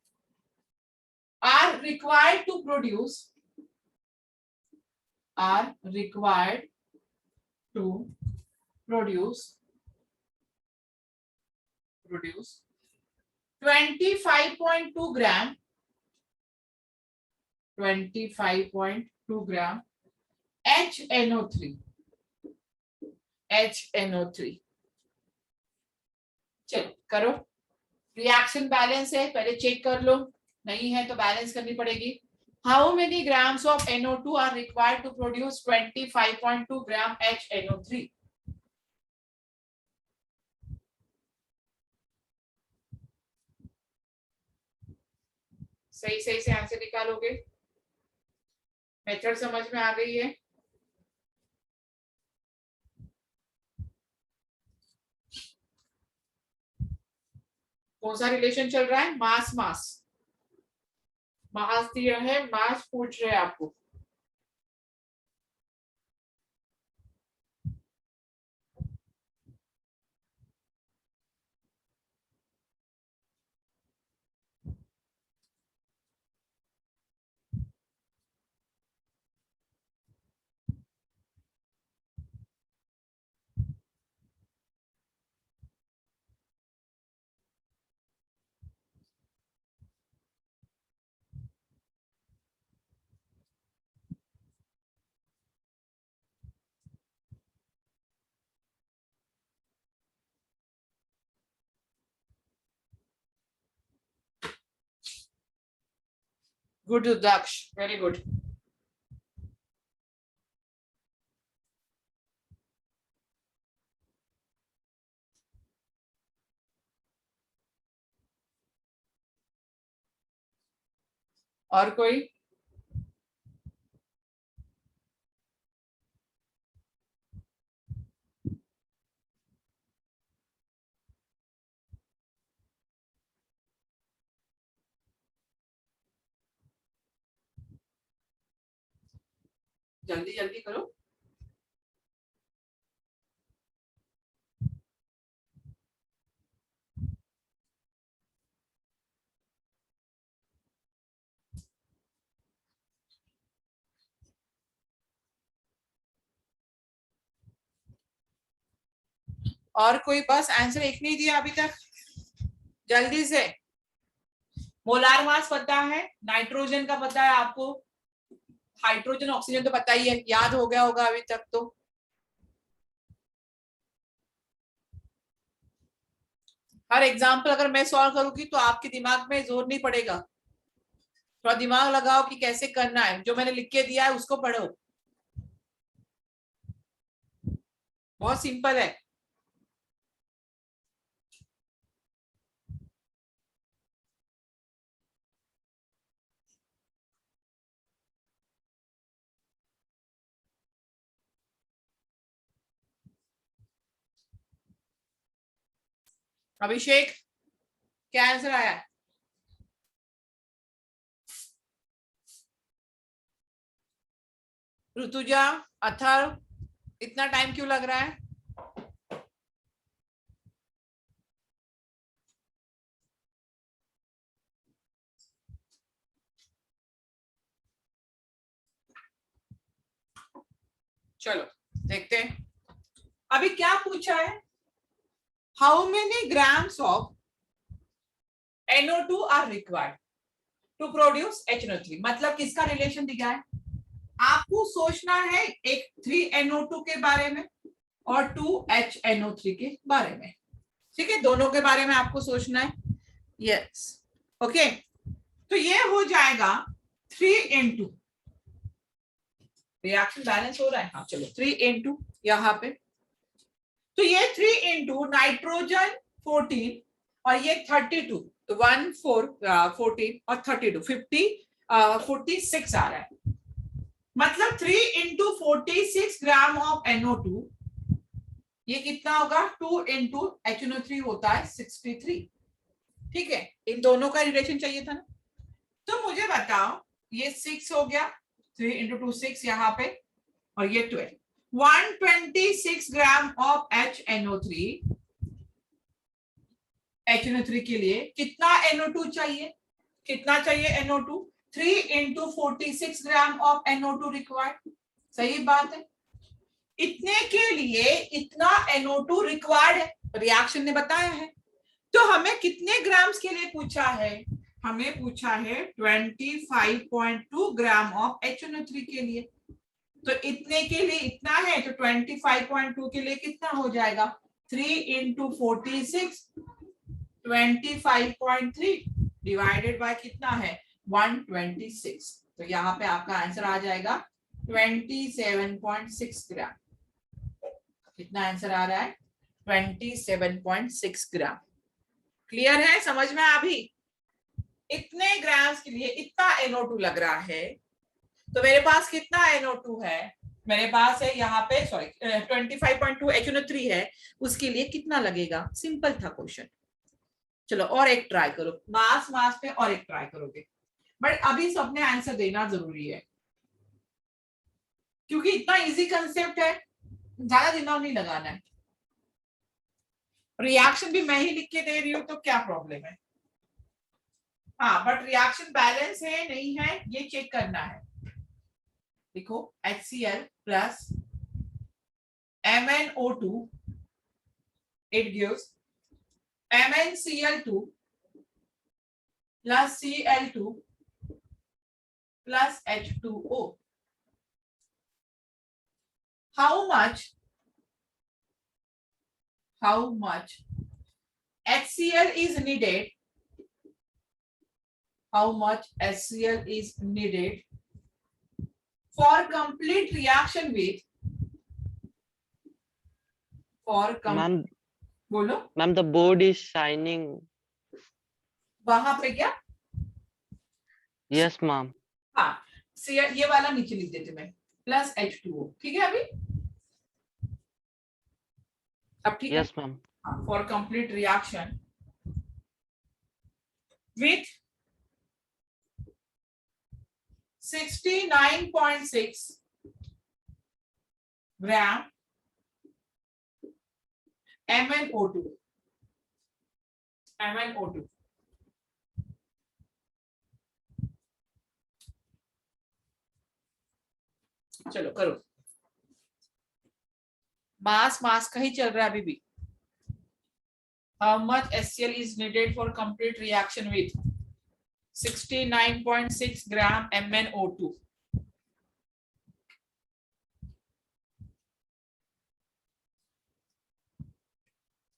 Speaker 1: are required to produce? Are required to produce 25.2 gram 25.2 gram HNO3। चलो करो, reaction balance है, पहले check कर लो, नहीं है तो balance करनी पड़ेगी। How many grams of NO2 are required to produce 25.2 gram HNO3? सही सही से आंसर निकालोगे, मेथड समझ में आ गई है? कौन सा रिलेशन चल रहा है? मास मास मास दिया है, मास पूछ रहे हैं आपको। गुड रुद्राक्ष, वेरी गुड। और कोई? जल्दी जल्दी करो। और कोई? बस आंसर एक नहीं दिया अभी तक, जल्दी से। मोलार मास पता है, नाइट्रोजन का पता है आपको, हाइड्रोजन ऑक्सीजन तो पता ही है, याद हो गया होगा अभी तक तो। हर एग्जाम्पल अगर मैं सॉल्व करूंगी तो आपके दिमाग में जोर नहीं पड़ेगा, थोड़ा दिमाग लगाओ कि कैसे करना है, जो मैंने लिख के दिया है उसको पढ़ो, बहुत सिंपल है। अभिषेक, क्या आंसर आया? ऋतुजा, अथर्व, इतना टाइम क्यों लग रहा है? चलो देखते हैं, अभी क्या पूछा है? How many grams of NO2 are required to produce HNO3, मतलब किसका रिलेशन दिया है? आपको सोचना है एक 3NO2 के बारे में और 2HNO3 के बारे में, ठीक है, दोनों के बारे में आपको सोचना है। यस, ओके, तो ये हो जाएगा 3N2, रिएक्शन बैलेंस हो रहा है, हाँ चलो 3N2 यहाँ पे, तो ये 3N2 नाइट्रोजन 14 और ये 32, तो 1 4 14 और 32 50 46 आ रहा है, मतलब 3 इंटू 46 ग्राम ऑफ NO2, ये कितना होगा? 2 इंटू HNO3 होता है 63, ठीक है, इन दोनों का रिलेशन चाहिए था ना, तो मुझे बताओ, ये 6 हो गया, 3 इंटू 2 6 यहाँ पे, और ये 12, 126 ग्राम ऑफ HNO3 के लिए कितना NO2 चाहिए? कितना चाहिए NO2? 3 into 46 gram of NO2 required, सही बात है, इतने के लिए इतना NO2 रिक्वायर्ड है, रिएक्शन ने बताया है, तो हमें कितने ग्राम्स के लिए पूछा है? हमें पूछा है 25.2 ग्राम ऑफ HNO3 के लिए, तो इतने के लिए इतना है, तो 25.2 के लिए कितना हो जाएगा, 3 इंटू 46, 25.3 डिवाइडेड बाय कितना है 126, तो यहाँ पे आपका आंसर आ जाएगा 27.6 ग्राम। कितना आंसर आ रहा है 27.6 ग्राम। क्लियर है, समझ में अभी? इतने ग्राम्स के लिए इतना NO2 लग रहा है, तो मेरे पास कितना NO2 है, मेरे पास है यहाँ पे सॉरी 25.2 HNO3 है, उसके लिए कितना लगेगा, सिंपल था क्वेश्चन। चलो और एक ट्राई करो, मास मास पे और एक ट्राई करोगे, बट अभी सबने आंसर देना जरूरी है क्योंकि इतना इजी कंसेप्ट है, ज्यादा दिमाग नहीं लगाना है। रिएक्शन भी मैं ही लिख के दे रही हूँ तो क्या प्रॉब्लम है। हाँ बट रिएक्शन बैलेंस है नहीं है ये चेक करना है। देखो HCl plus MnO2 it gives MnCl2 plus Cl2 plus H2O. How much HCl is needed? How much HCl is needed for complete reaction with?
Speaker 3: Ma'am
Speaker 1: बोलो
Speaker 3: ma'am the board is shining.
Speaker 1: वहां पे क्या?
Speaker 3: Yes ma'am.
Speaker 1: हाँ ये वाला नीचे लिख देते मैं प्लस H2O, ठीक है अभी? अब ठीक है।
Speaker 3: Yes ma'am.
Speaker 1: For complete reaction with 69.6 gram MnO2 चलो करो, मास का ही चल रहा है अभी भी। How much HCl is needed for complete reaction with 69.6 gram MnO2?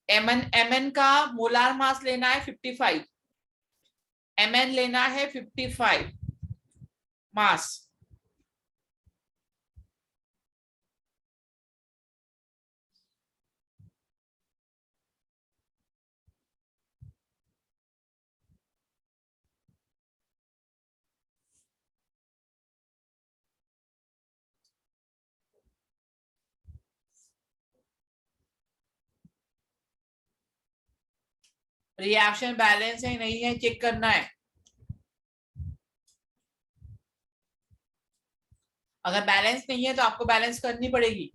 Speaker 1: Mn का मोलार मास लेना है 55, Mn लेना है 55 मास। रिएक्शन बैलेंस है नहीं है चेक करना है। अगर बैलेंस नहीं है तो आपको बैलेंस करनी पड़ेगी।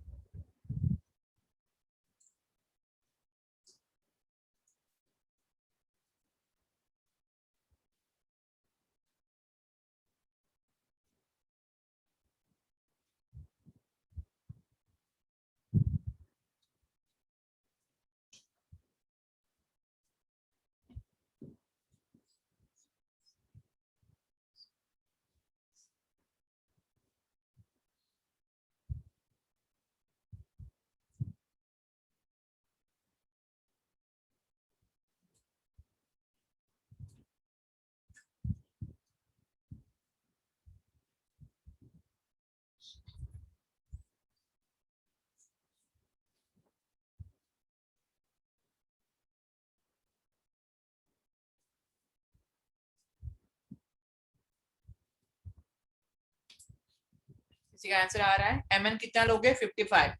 Speaker 1: किसी का आंसर आ रहा है? Mn कितना लोगे? 55।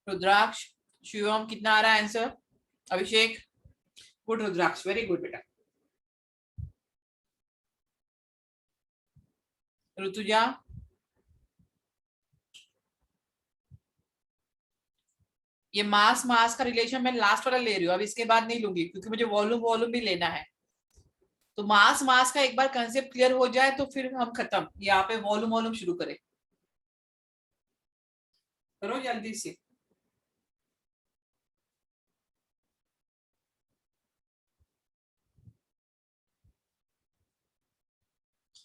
Speaker 1: रुद्राक्ष, शिवम कितना आ रहा है आंसर? अभिषेक, गुड रुद्राक्ष, वेरी गुड बेटा। ऋतुजा, ये मास मास का रिलेशन मैं लास्ट वाला ले रही हूँ, अब इसके बाद नहीं लूंगी क्योंकि मुझे वॉल्यूम वॉल्यूम भी लेना है। तो मास मास का एक बार कंसेप्ट क्लियर हो जाए तो फिर हम खत्म, यहाँ पे वॉल्यूम वॉल्यूम शुरू करें। करो जल्दी से।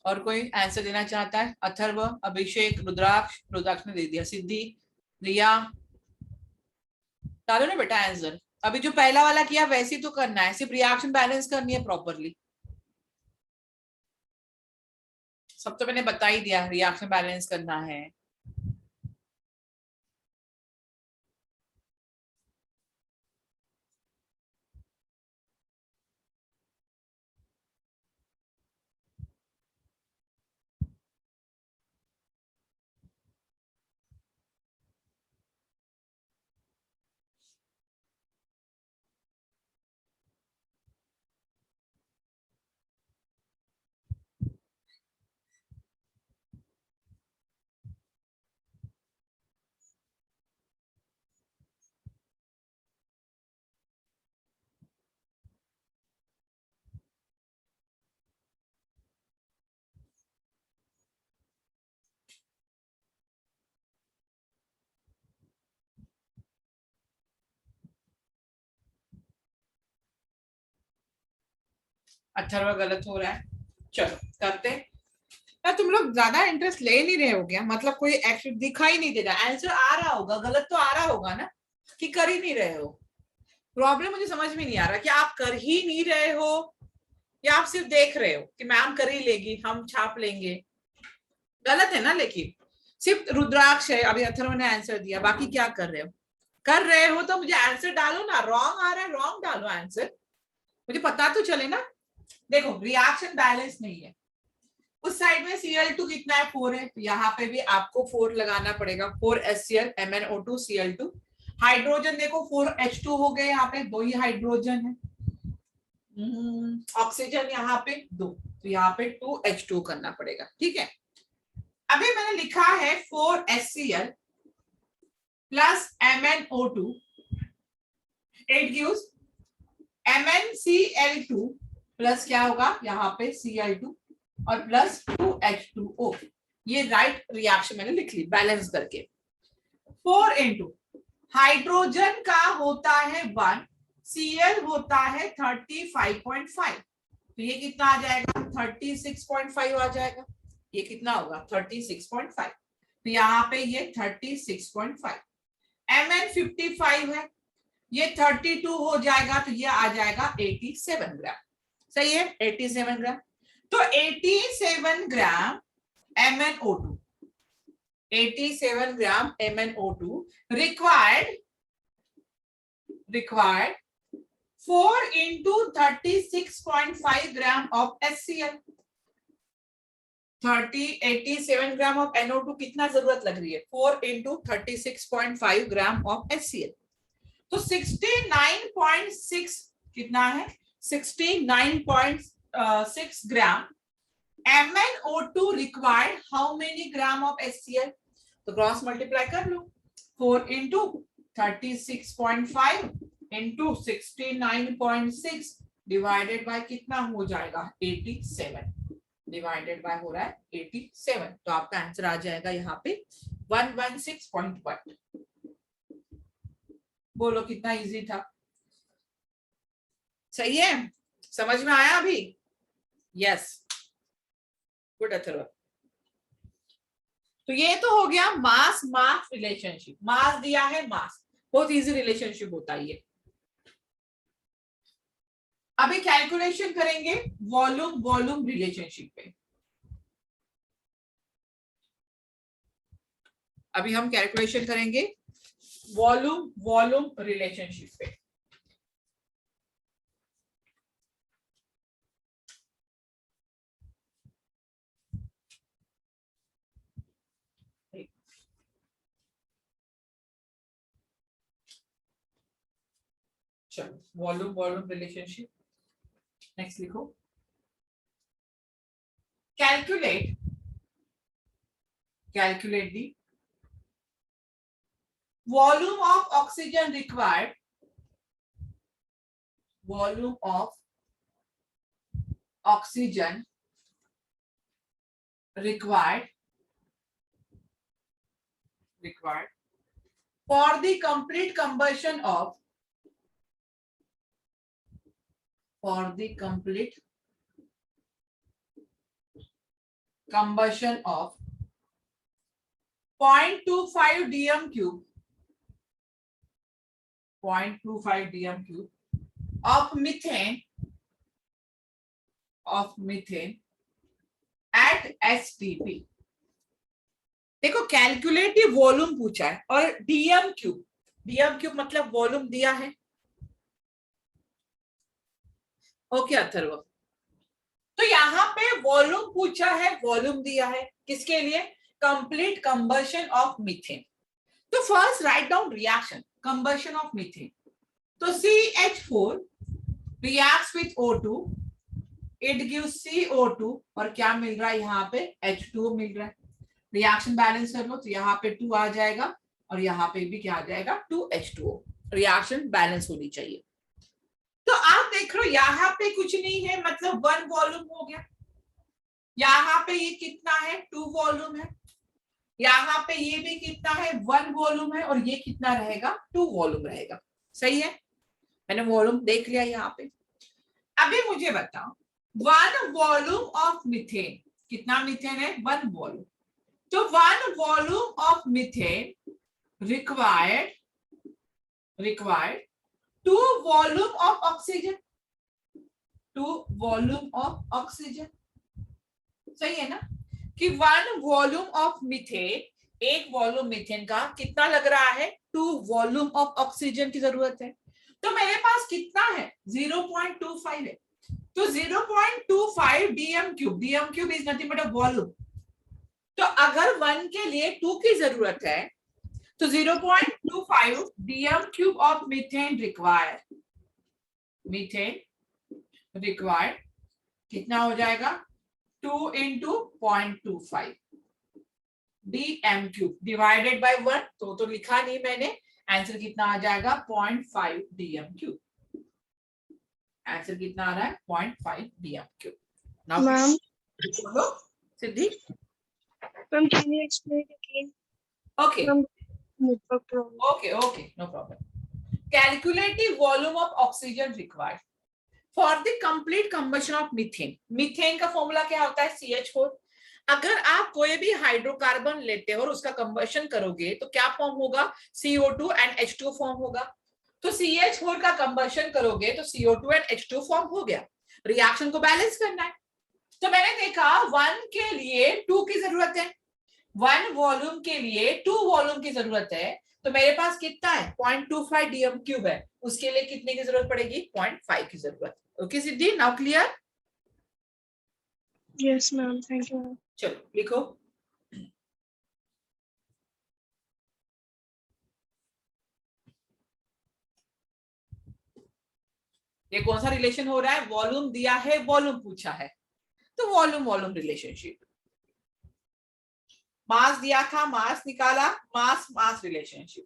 Speaker 1: और कोई आंसर देना चाहता है? अथर्व, अभिषेक, रुद्राक्ष, रुद्राक्ष ने दे दिया, सिद्धि, रिया, डालो ना बेटा आंसर। अभी जो पहला वाला किया वैसे ही तो करना है, सिर्फ रिएक्शन बैलेंस करनी है प्रॉपरली। सब तो मैंने बता ही दिया, रिएक्शन बैलेंस करना है। अथर्व गलत हो रहा है, चलो करते। यार तुम लोग ज्यादा इंटरेस्ट ले नहीं रहे हो क्या? मतलब कोई एक्शन दिखाई नहीं दे रहा, आंसर आ रहा होगा, गलत तो आ रहा होगा ना, कि कर ही नहीं रहे हो? प्रॉब्लम मुझे समझ में नहीं आ रहा कि आप कर ही नहीं रहे हो या आप सिर्फ देख रहे हो कि मैम कर ही लेगी, हम छाप लेंगे। गलत है ना, लेकिन सिर्फ रुद्राक्ष है, अभी अथर्व ने आंसर दिया, बाकी क्या कर रहे हो? कर रहे हो तो मुझे आंसर डालो ना, रॉन्ग आ रहा है रॉन्ग डालो आंसर, मुझे पता तो चले ना। देखो रिएक्शन बैलेंस नहीं है, उस साइड में Cl2 कितना है? 4 है, तो यहाँ पे भी आपको 4 लगाना पड़ेगा, 4HCl MnO2 Cl2। हाइड्रोजन देखो 4H2 हो गए, यहाँ पे 2 ही हाइड्रोजन है। ऑक्सीजन यहाँ पे 2, तो यहाँ पे 2H2 करना पड़ेगा, ठीक है। अभी मैंने लिखा है 4HCl plus MnO2, it gives MnCl2 plus क्या होगा यहाँ पे Cl2 और प्लस 2H2O। ये राइट रिएक्शन मैंने लिख ली बैलेंस करके। 4 इंटू हाइड्रोजन का होता है 1, Cl होता है 35.5, तो ये कितना आ जाएगा? 36.5 आ जाएगा। ये कितना होगा? 36.5, तो यहाँ पे ये 36.5। Mn 55 है, ये 32 हो जाएगा, तो ये आ जाएगा 87 ग्राम। सही है, 87 ग्राम। तो 87 ग्राम MnO2, 87 gram MnO2 required 4 into 36.5 gram of HCl। 87 gram of NO2 कितना जरूरत लग रही है? 4 into 36.5 ग्राम ऑफ HCl। तो 69.6 कितना है? 69.6 ग्राम MnO2 required how many gram of HCl? तो क्रॉस मल्टीप्लाई कर लो, 4 into 36.5 into 69.6 डिवाइडेड बाय कितना हो जाएगा? 87 डिवाइडेड बाय हो रहा है 87, तो आपका आंसर आ जाएगा यहाँ पे 116.1। बोलो कितना इजी था? सही है, समझ में आया अभी? Yes, good Atharva. तो ये तो हो गया मास मास रिलेशनशिप, मास दिया है मास, बहुत इजी रिलेशनशिप होता है ये। अभी कैलकुलेशन करेंगे वॉल्यूम वॉल्यूम रिलेशनशिप पे। अभी हम कैलकुलेशन करेंगे वॉल्यूम वॉल्यूम रिलेशनशिप पे। Volume volume relationship. नेक्स्ट लिखो, calculate the volume of oxygen required, volume of oxygen required for the complete combustion of of 0.25 dm cube of methane at STP। देखो calculative volume पूछा है और DM cube मतलब volume दिया है। Okay Atharva, तो यहाँ पे वॉल्यूम पूछा है, वॉल्यूम दिया है किसके लिए? Complete combustion of methane. तो first write down reaction combustion of methane. तो CH4 reacts with O2, it gives CO2 और क्या मिल रहा है यहाँ पे? H2O मिल रहा है। रिएक्शन बैलेंस कर लो तो यहाँ पे 2 आ जाएगा और यहाँ पे भी क्या आ जाएगा? 2H2O। रिएक्शन बैलेंस होनी चाहिए। तो आप देख रहे हो यहाँ पे कुछ नहीं है, मतलब 1 वॉल्यूम हो गया। यहाँ पे ये कितना है? 2 वॉल्यूम है। यहाँ पे ये भी कितना है? 1 वॉल्यूम है और ये कितना रहेगा? 2 वॉल्यूम रहेगा। सही है, मैंने वॉल्यूम देख लिया यहाँ पे। अभी मुझे बताओ 1 वॉल्यूम ऑफ मीथेन, कितना मीथेन है? 1 वॉल्यूम। तो 1 volume of methane required 2 volume of oxygen, 2 volume of oxygen. सही है ना कि 1 वॉल्यूम ऑफ मीथेन, एक वॉल्यूम मीथेन का कितना लग रहा है? 2 वॉल्यूम ऑफ ऑक्सीजन की जरूरत है। तो मेरे पास कितना है? 0.25 है। तो 0.25 DM cube is nothing but a volume. तो अगर 1 के लिए 2 की जरूरत है तो 0.25 DM cube of methane required कितना हो जाएगा? 2 into 0.25 DM cube divided by 1। तो लिखा नहीं मैंने, आंसर कितना आ जाएगा? 0.5 डीएम क्यूब। आंसर कितना आ रहा है? 0.5 डीएम क्यूब। नाउ
Speaker 2: मैम,
Speaker 1: बोलो Siddhi.
Speaker 2: Ma'am can you explain again?
Speaker 1: Okay
Speaker 2: ma'am network problem.
Speaker 1: okay, no problem. Calculate the volume of oxygen required for the complete combustion of methane। Methane का formula क्या होता है? CH4। अगर आप कोई भी hydrocarbon लेते हो और उसका कंबशन करोगे तो क्या फॉर्म होगा? CO2 एंड H2 फॉर्म होगा। तो CH4 का कंबशन करोगे तो CO2 एंड H2 फॉर्म हो गया। रिएक्शन को बैलेंस करना है। तो मैंने देखा 1 के लिए 2 की जरूरत है, 1 वॉल्यूम के लिए 2 वॉल्यूम की जरूरत है। तो मेरे पास कितना है? 0.25 डीएम क्यूब है। उसके लिए कितने की जरूरत पड़ेगी? 0.5 की जरूरत। Okay Siddhi, now clear?
Speaker 2: Yes ma'am, thank you.
Speaker 1: चलो लिखो, ये कौन सा रिलेशन हो रहा है? वॉल्यूम दिया है, वॉल्यूम पूछा है, तो वॉल्यूम वॉल्यूम रिलेशनशिप। मास दिया था, मास निकाला, मास मास रिलेशनशिप।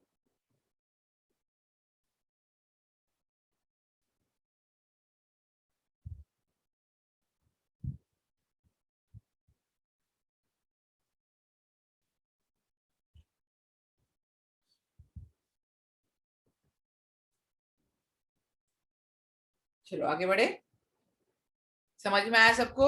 Speaker 1: चलो आगे बढ़े। समझ में आया सबको?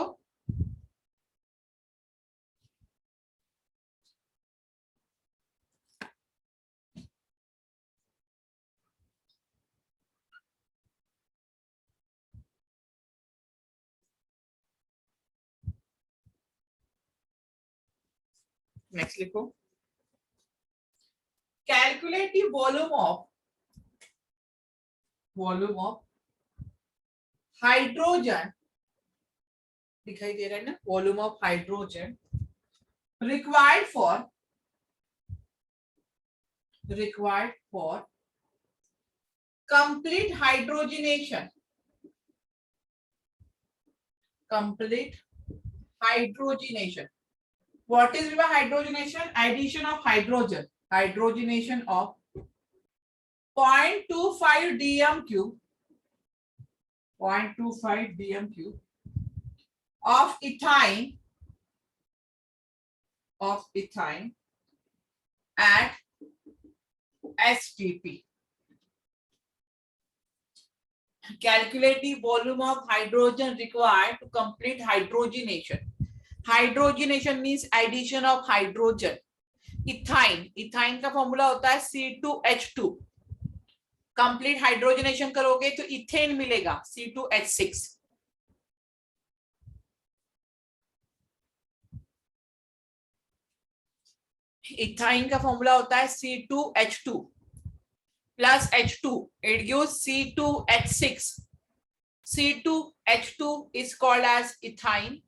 Speaker 1: नेक्स्ट लिखो, calculate the volume of hydrogen, दिखाई दे रहा है ना? Volume of hydrogen required for complete hydrogenation. Complete hydrogenation. What is hydrogenation? Addition of hydrogen. Hydrogenation of 0.25 dm cube. 0.25 dm cube of ethyne. Of ethyne at STP. Calculate the volume of hydrogen required to complete hydrogenation. Hydrogenation means addition of hydrogen. Ethyne, ethyne का formula होता है C2H2. Complete hydrogenation करोगे तो ethane मिलेगा C2H6. Ethyne का formula होता है C2H2 plus H2. It gives C2H6. C2H2 is called as ethyne.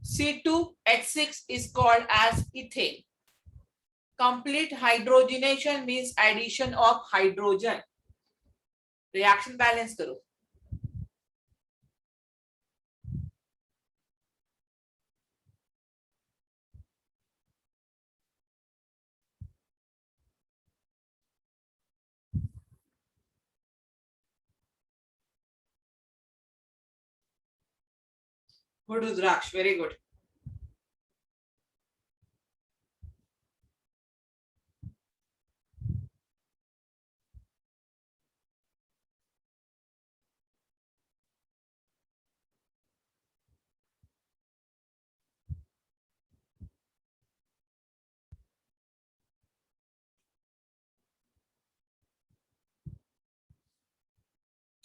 Speaker 1: C2H6 is called as ethane. Complete hydrogenation means addition of hydrogen. Reaction balance करो. Good, Rudraksh. Very good.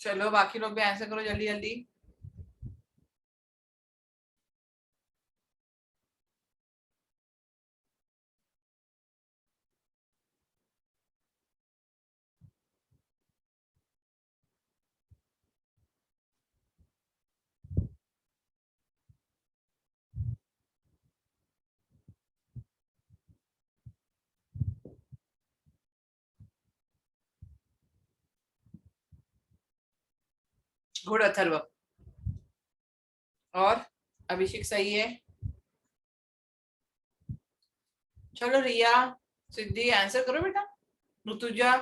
Speaker 1: चलो बाकी लोग भी answer करो जल्दी जल्दी. गुड अथर्व. और अभिषेक सही है. चलो रिया सिद्धि आंसर करो बेटा. ऋतुजा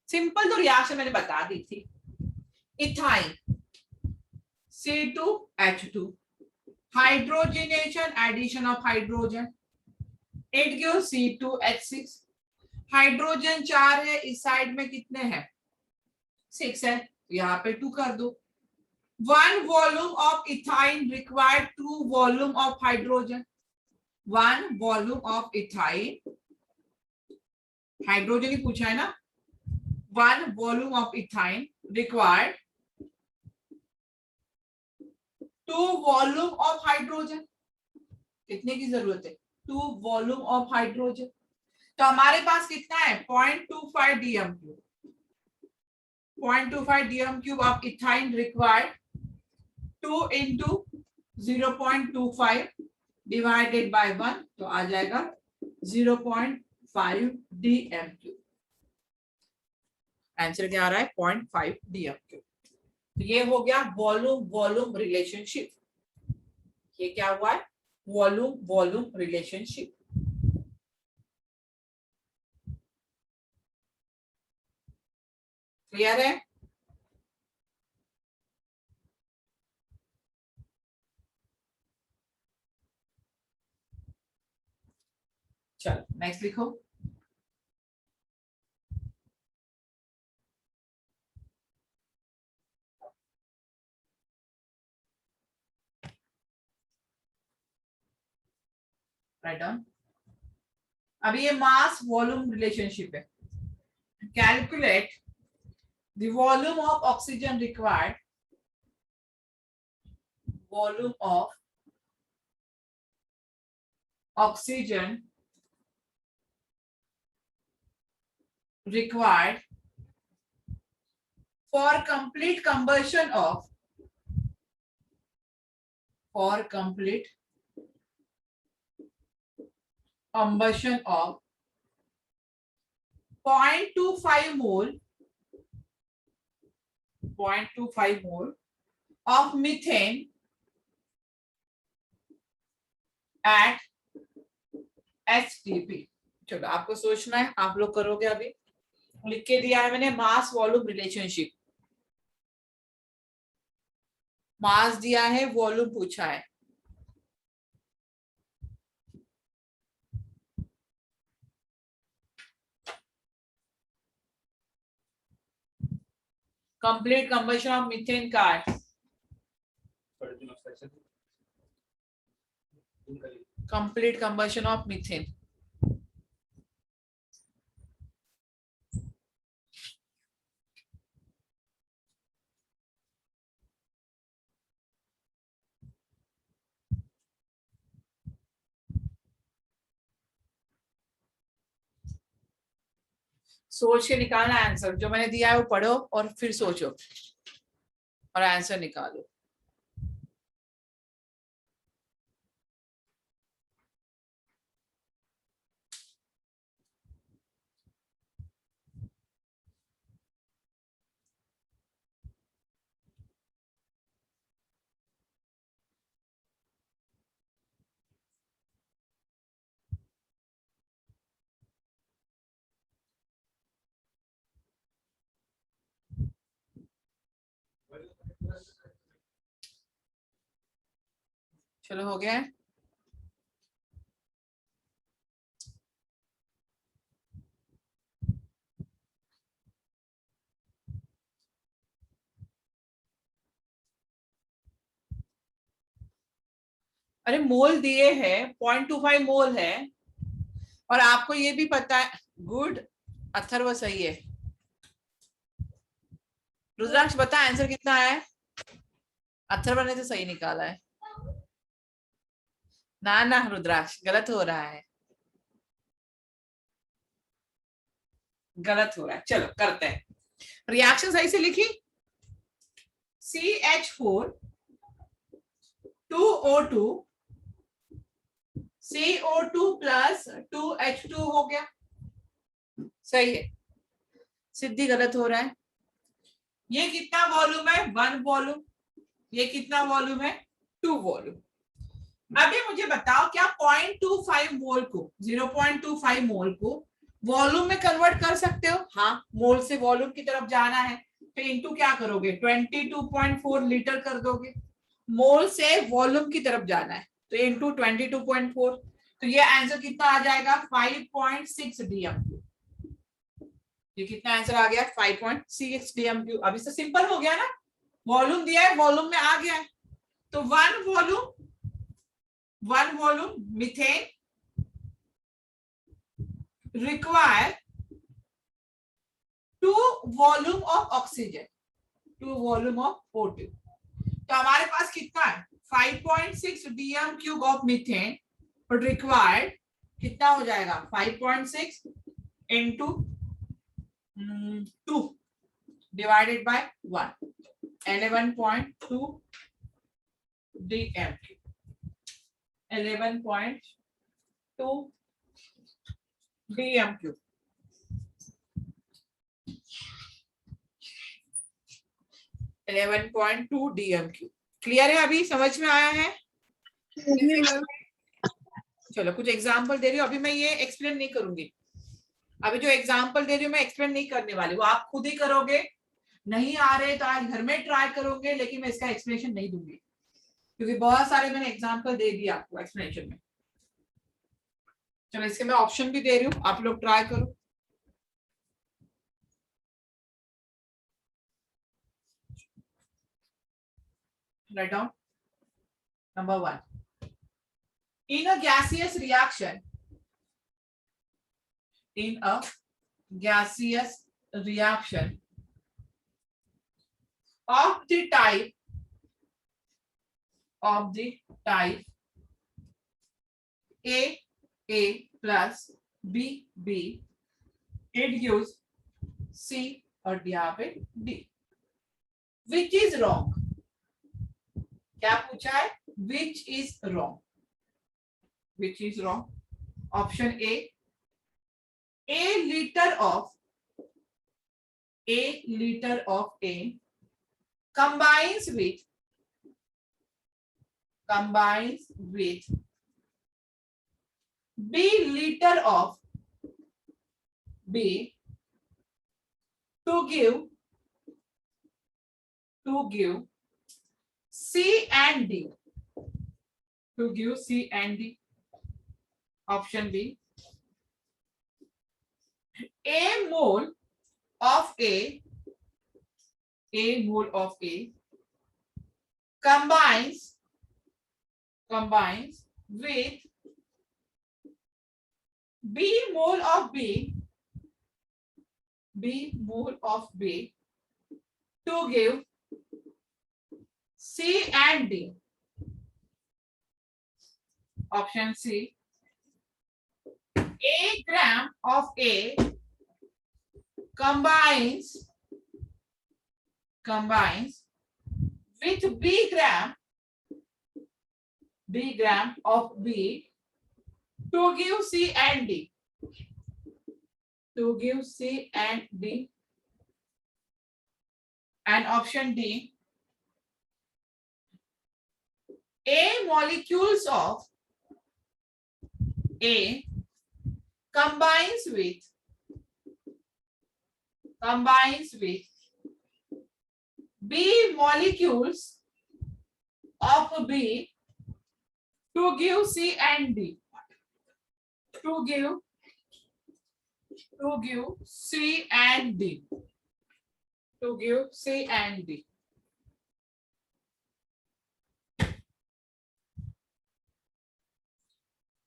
Speaker 1: सिंपल तो रिएक्शन मैंने बता दी थी. Ethyne C2H2 hydrogenation addition of hydrogen. It gives C2H6. Hydrogen 4 है. इस साइड में कितने हैं? 6 है. यहाँ पे 2 कर दो. 1 volume of ethyne required 2 volume of hydrogen. 1 volume of ethyne, hydrogen ही पूछा है ना. 1 volume of ethyne required 2 volume of hydrogen. कितने की जरूरत है? 2 volume of hydrogen. तो हमारे पास कितना है? 0.25 dm cube. 0.25 dm cube of ethyne required 2 into 0.25 divided by 1 तो आ जाएगा 0.5 dm cube. आंसर क्या आ रहा है? 0.5 dm cube. तो ये हो गया वॉल्यूम वॉल्यूम रिलेशनशिप. ये क्या हुआ है? Volume volume relationship. क्लियर है? चलो नेक्स्ट लिखो. Write down. अभी ये मास वॉल्यूम रिलेशनशिप है. Calculate the volume of oxygen required. Volume of oxygen required for complete combustion of 0.25 mole 0.25 mole of methane at HTP। चलो आपको सोचना है, आप लोग करोगे। अभी लिख के दिया है मैंने मास वॉल्यूम रिलेशनशिप, मास दिया है, वॉल्यूम पूछा है। कंप्लीट कंबशन ऑफ मीथेन का है, कंप्लीट कंबशन ऑफ मीथेन। सोच के निकालना आंसर, जो मैंने दिया है वो पढ़ो और फिर सोचो और आंसर निकालो। चलो हो गया है। अरे मोल दिए हैं, 0.25 मोल है, और आपको ये भी पता है। गुड, अथर्व सही है। रुद्राक्ष बता आंसर कितना है? अथर्व ने तो सही निकाला है। ना ना रुद्राक्ष, गलत हो रहा है, गलत हो रहा है। चलो करते हैं। रिएक्शन सही से लिखी। CH4 2O2 CO2 plus 2H2 हो गया, सही है। सिद्धि गलत हो रहा है। ये कितना वॉल्यूम है? 1 वॉल्यूम। ये कितना वॉल्यूम है? 2 वॉल्यूम। अभी मुझे बताओ, क्या 0.25 मोल को, 0.25 मोल को वॉल्यूम में कन्वर्ट कर सकते हो? हाँ, मोल से वॉल्यूम की तरफ जाना है तो इनटू क्या करोगे? 22.4 लीटर कर दोगे। मोल से वॉल्यूम की तरफ जाना है तो इनटू 22.4, तो ये आंसर कितना आ जाएगा? 5.6 DMQ। ये कितना आंसर आ गया? 5.6 DMQ। अभी से सिंपल हो गया ना, वॉल्यूम दिया है, वॉल्यूम में आ गया है। तो 1 volume methane require 2 volume of oxygen, 2 volume of O2। तो हमारे पास कितना है? 5.6 DMQ ऑफ मीथेन रिक्वायर्ड। कितना हो जाएगा? 5.6 into 2 divided by 1, 11.2 DMQ, 11.2 DMQ। Clear है? अभी समझ में आया है? चलो कुछ एग्जाम्पल दे रही हूँ, अभी मैं ये एक्सप्लेन नहीं करूंगी। अभी जो एग्जाम्पल दे रही हूँ मैं एक्सप्लेन नहीं करने वाली, वो आप खुद ही करोगे। नहीं आ रहे तो आज घर में ट्राई करोगे, लेकिन मैं इसका एक्सप्लेनेशन नहीं दूंगी क्योंकि बहुत सारे मैंने एग्जाम्पल दे दिया आपको एक्सप्लेनेशन में। चलो इसके मैं ऑप्शन भी दे रही हूँ, आप लोग ट्राई करो। Write down. Number 1. In a gaseous reaction, of the type A plus B, it gives C और यहाँ पे D. Which is wrong? क्या पूछा है? Which is wrong? Which is wrong? Option A liter of A combines with B liter of B to give C and D. To give C and D. Option B. A mole of A combines with B mole of B to give C and D. Option C. A gram of A combines with B gram of B to give C and D. And option D. A molecules of A combines with B molecules of B to give C and D. To give C and D.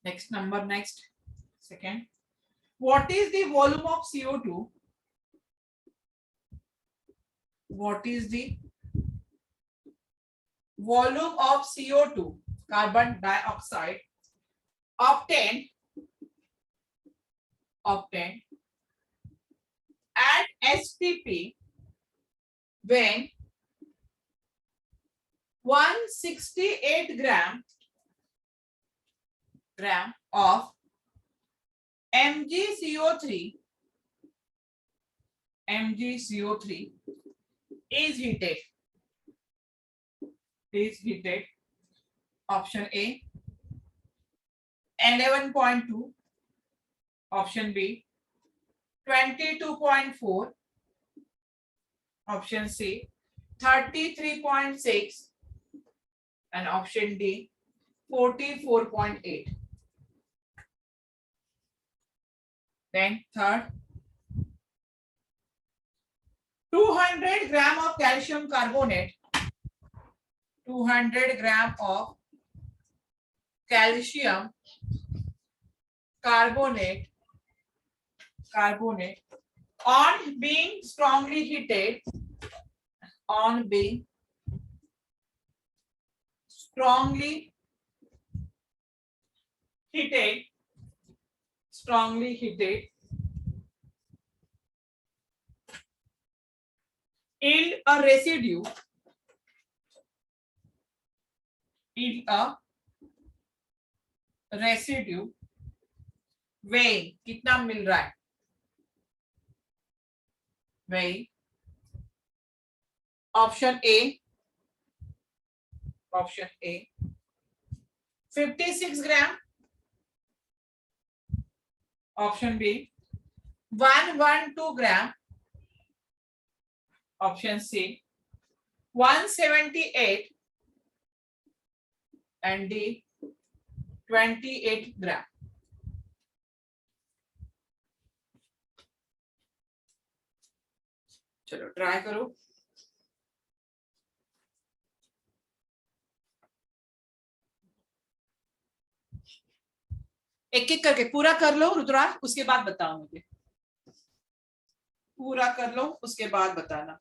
Speaker 1: Next. Second. What is the volume of CO2? What is the volume of CO2, carbon dioxide, obtained at STP when 168 gram of MgCO3 is heated. Option A 11.2, option B 22.4, option C 33.6, and option D 44.8. Then third, 200 gram of calcium carbonate. 200 gram of calcium carbonate on being strongly heated yield a residue weighing कितना मिल रहा है weighing option A 56 gram, option B 112 gram, option C 178, and D 28 gram. चलो try करो. एक करके पूरा कर लो रुद्राज, उसके बाद बताओ मुझे. पूरा कर लो उसके बाद बताना.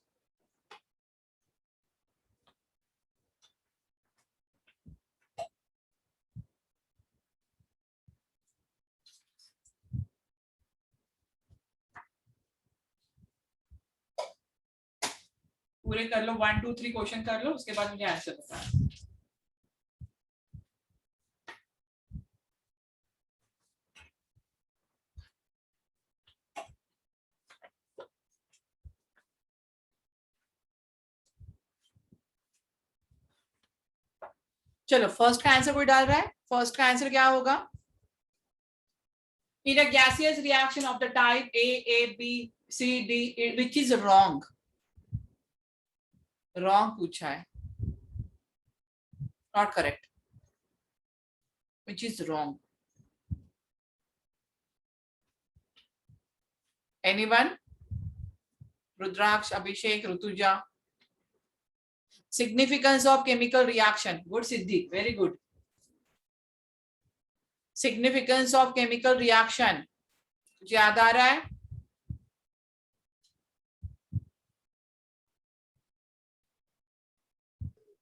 Speaker 1: पूरे कर लो, 1 2 3 क्वेश्चन कर लो, उसके बाद मुझे आंसर बताना. चलो फर्स्ट का आंसर कोई डाल रहा है? फर्स्ट का आंसर क्या होगा? In a gaseous reaction of the type A, B, C, D, which is wrong? Wrong पूछा है, not correct. Which is wrong? Anyone? Rudraksh, Abhishek, Rutuja. Significance of chemical reaction. Good, Siddhi. Very good. Significance of chemical reaction. कुछ याद आ रहा है?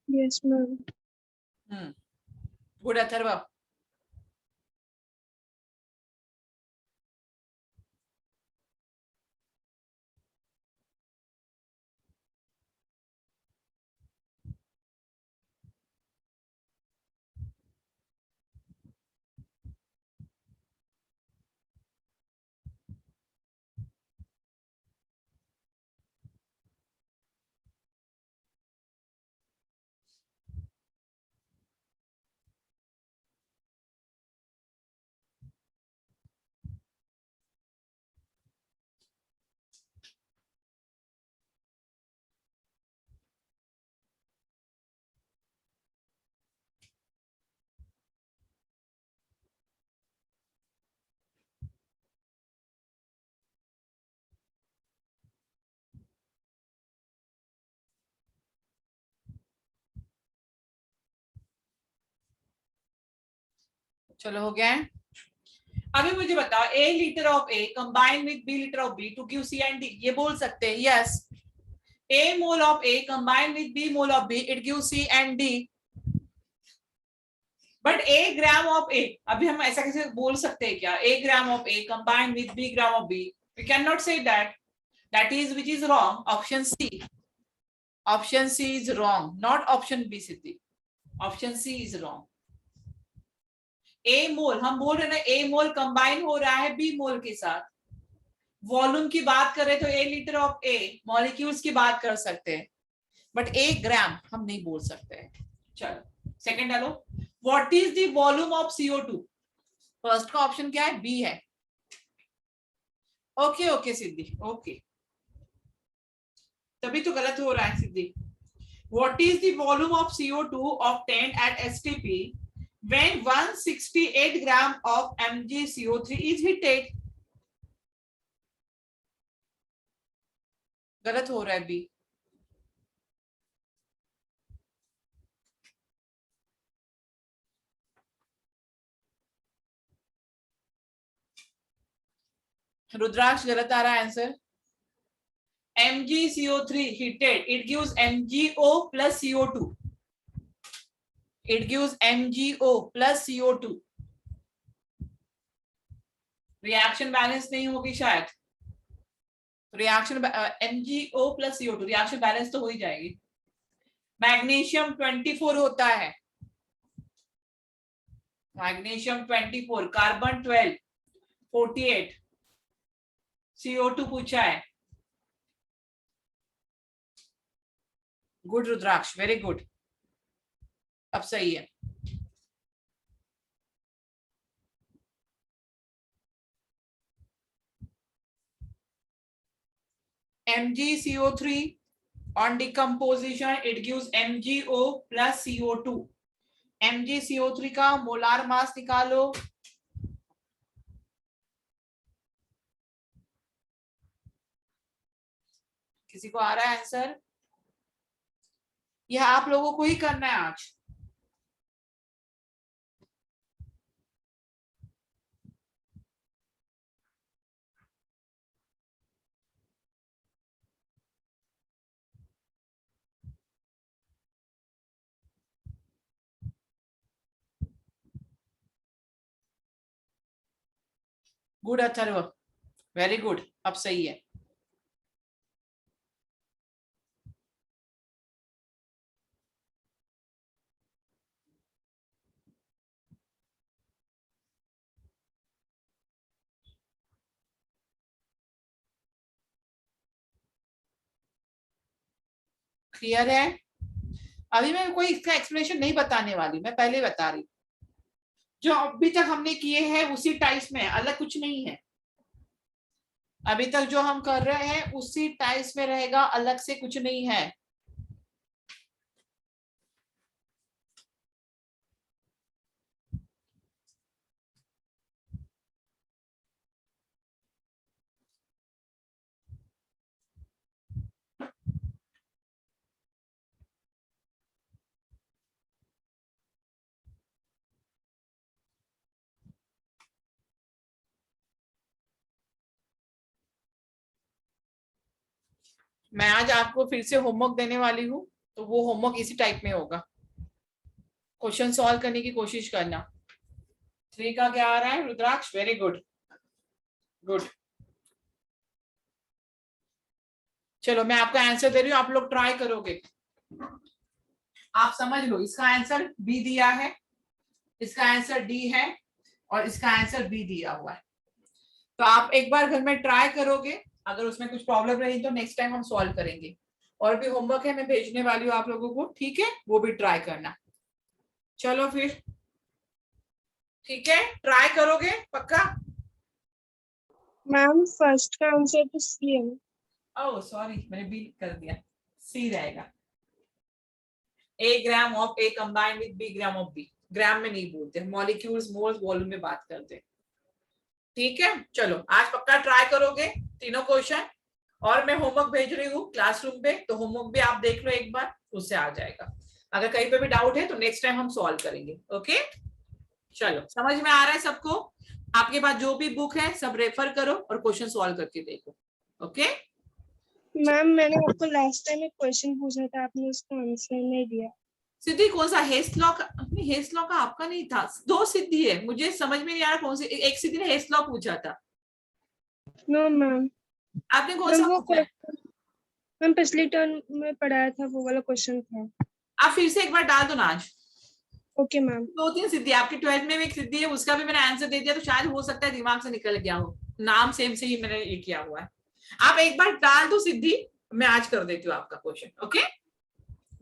Speaker 2: Yes, ma'am.
Speaker 1: Good, Atharva. चलो हो गया है। अभी मुझे बताओ, A liter of A combined with B liter of B to give C and D, ये बोल सकते हैं yes. A mole of A combined with B mole of B, it gives C and D. But A gram of A, अभी हम ऐसा कैसे बोल सकते हैं क्या? A gram of A combined with B gram of B, we cannot say that. That is which is wrong? Option C. Option C is wrong, not option B, Siddhi. Option C is wrong. A मोल हम बोल रहे हैं ना, A mole combine हो रहा है B मोल के साथ। वॉल्यूम की बात करें तो A litre of A, molecules की बात कर सकते हैं, बट A ग्राम हम नहीं बोल सकते हैं। चलो सेकंड डालो, what is the volume of CO2? First का ऑप्शन क्या है? बी है। ओके ओके सिद्धि, ओके, तभी तो गलत हो रहा है Siddhi. What is the volume of CO2 obtained at STP when 168 gram of MgCO3 is heated? गलत हो रहा है बी। रुद्राक्ष गलत आ रहा है answer. MgCO3 heated, it gives MgO plus CO2. It gives MgO plus CO2. Reaction balance नहीं होगी शायद। Reaction MgO plus CO2 reaction balance तो हो ही जाएगी। मैग्नीशियम 24 होता है, मैग्नीशियम 24, कार्बन 12, 48, CO2 पूछा है। गुड रुद्राक्ष, वेरी गुड, अब सही है। MgCO3 on decomposition it gives MgO plus CO2. MgCO3 का मोलार मास निकालो। किसी को आ रहा है आंसर? यह आप लोगों को ही करना है आज। गुड अथर्व, वेरी गुड, अब सही है। क्लियर है? अभी मैं कोई इसका एक्सप्लेनेशन नहीं बताने वाली, मैं पहले बता रही, जो अभी तक हमने किए हैं उसी टाइप्स में, अलग कुछ नहीं है। अभी तक जो हम कर रहे हैं उसी टाइप्स में रहेगा, अलग से कुछ नहीं है। मैं आज आपको फिर से होमवर्क देने वाली हूँ, तो वो होमवर्क इसी टाइप में होगा। क्वेश्चन सॉल्व करने की कोशिश करना। 3 का क्या आ रहा है रुद्राक्ष? Very good, good. चलो मैं आपका आंसर दे रही हूँ, आप लोग ट्राई करोगे। आप समझ लो, इसका आंसर बी दिया है, इसका आंसर डी है, और इसका आंसर बी दिया हुआ है। तो आप एक बार घर में ट्राई करोगे, अगर उसमें कुछ प्रॉब्लम रही तो नेक्स्ट टाइम हम सॉल्व करेंगे। और भी होमवर्क है, मैं भेजने वाली हूँ आप लोगों को, ठीक है? वो भी ट्राई करना। चलो फिर, ठीक है, ट्राई करोगे पक्का?
Speaker 2: मैम फर्स्ट का आंसर तो सी है।
Speaker 1: ओह सॉरी, मैंने बी कर दिया, सी रहेगा। A gram of A combined with B gram of B. Gram में नहीं बोलते, मॉलिक्यूल्स, मोल्स, वॉल्यूम में बात करते हैं, ठीक है? चलो आज पक्का ट्राई करोगे तीनों क्वेश्चन, और मैं होमवर्क भेज रही हूँ क्लासरूम पे, तो होमवर्क भी आप देख लो एक बार, उससे आ जाएगा। अगर कहीं पे भी डाउट है तो नेक्स्ट टाइम हम सॉल्व करेंगे, ओके? चलो, समझ में आ रहा है सबको? आपके पास जो भी बुक है सब रेफर करो और क्वेश्चन सॉल्व करके देखो, ओके?
Speaker 2: मैम मैंने आपको लास्ट टाइम एक क्वेश्चन पूछा था, आपने उसका आंसर नहीं दिया।
Speaker 1: सिद्धि कौन सा? हेस्लॉ का? नहीं, हेस्लॉ का आपका नहीं था, 2 सिद्धि है, मुझे समझ में नहीं आ रहा कौन सी। एक सिद्धि ने हेस्लॉ पूछा था।
Speaker 2: नो मैम,
Speaker 1: आपने कौन सा
Speaker 2: वो
Speaker 1: पूछा है?
Speaker 2: मैम पिछली टर्म में पढ़ाया था, वो वाला क्वेश्चन था।
Speaker 1: आप फिर से एक बार डाल दो ना आज।
Speaker 2: Okay ma'am.
Speaker 1: 2-3 सिद्धि, आपकी 12th में भी एक सिद्धि है, उसका भी मैंने आंसर दे दिया, तो शायद हो सकता है दिमाग से निकल गया हो, नाम सेम से ही मैंने ये किया हुआ है। आप एक बार डाल दो सिद्धि, मैं आज कर देती हूँ आपका क्वेश्चन, ओके?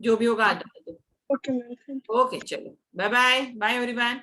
Speaker 1: जो भी होगा आज डाल दो।
Speaker 2: ओके मैम,
Speaker 1: ओके, चलो, बाय बाय, बाय एवरीवन।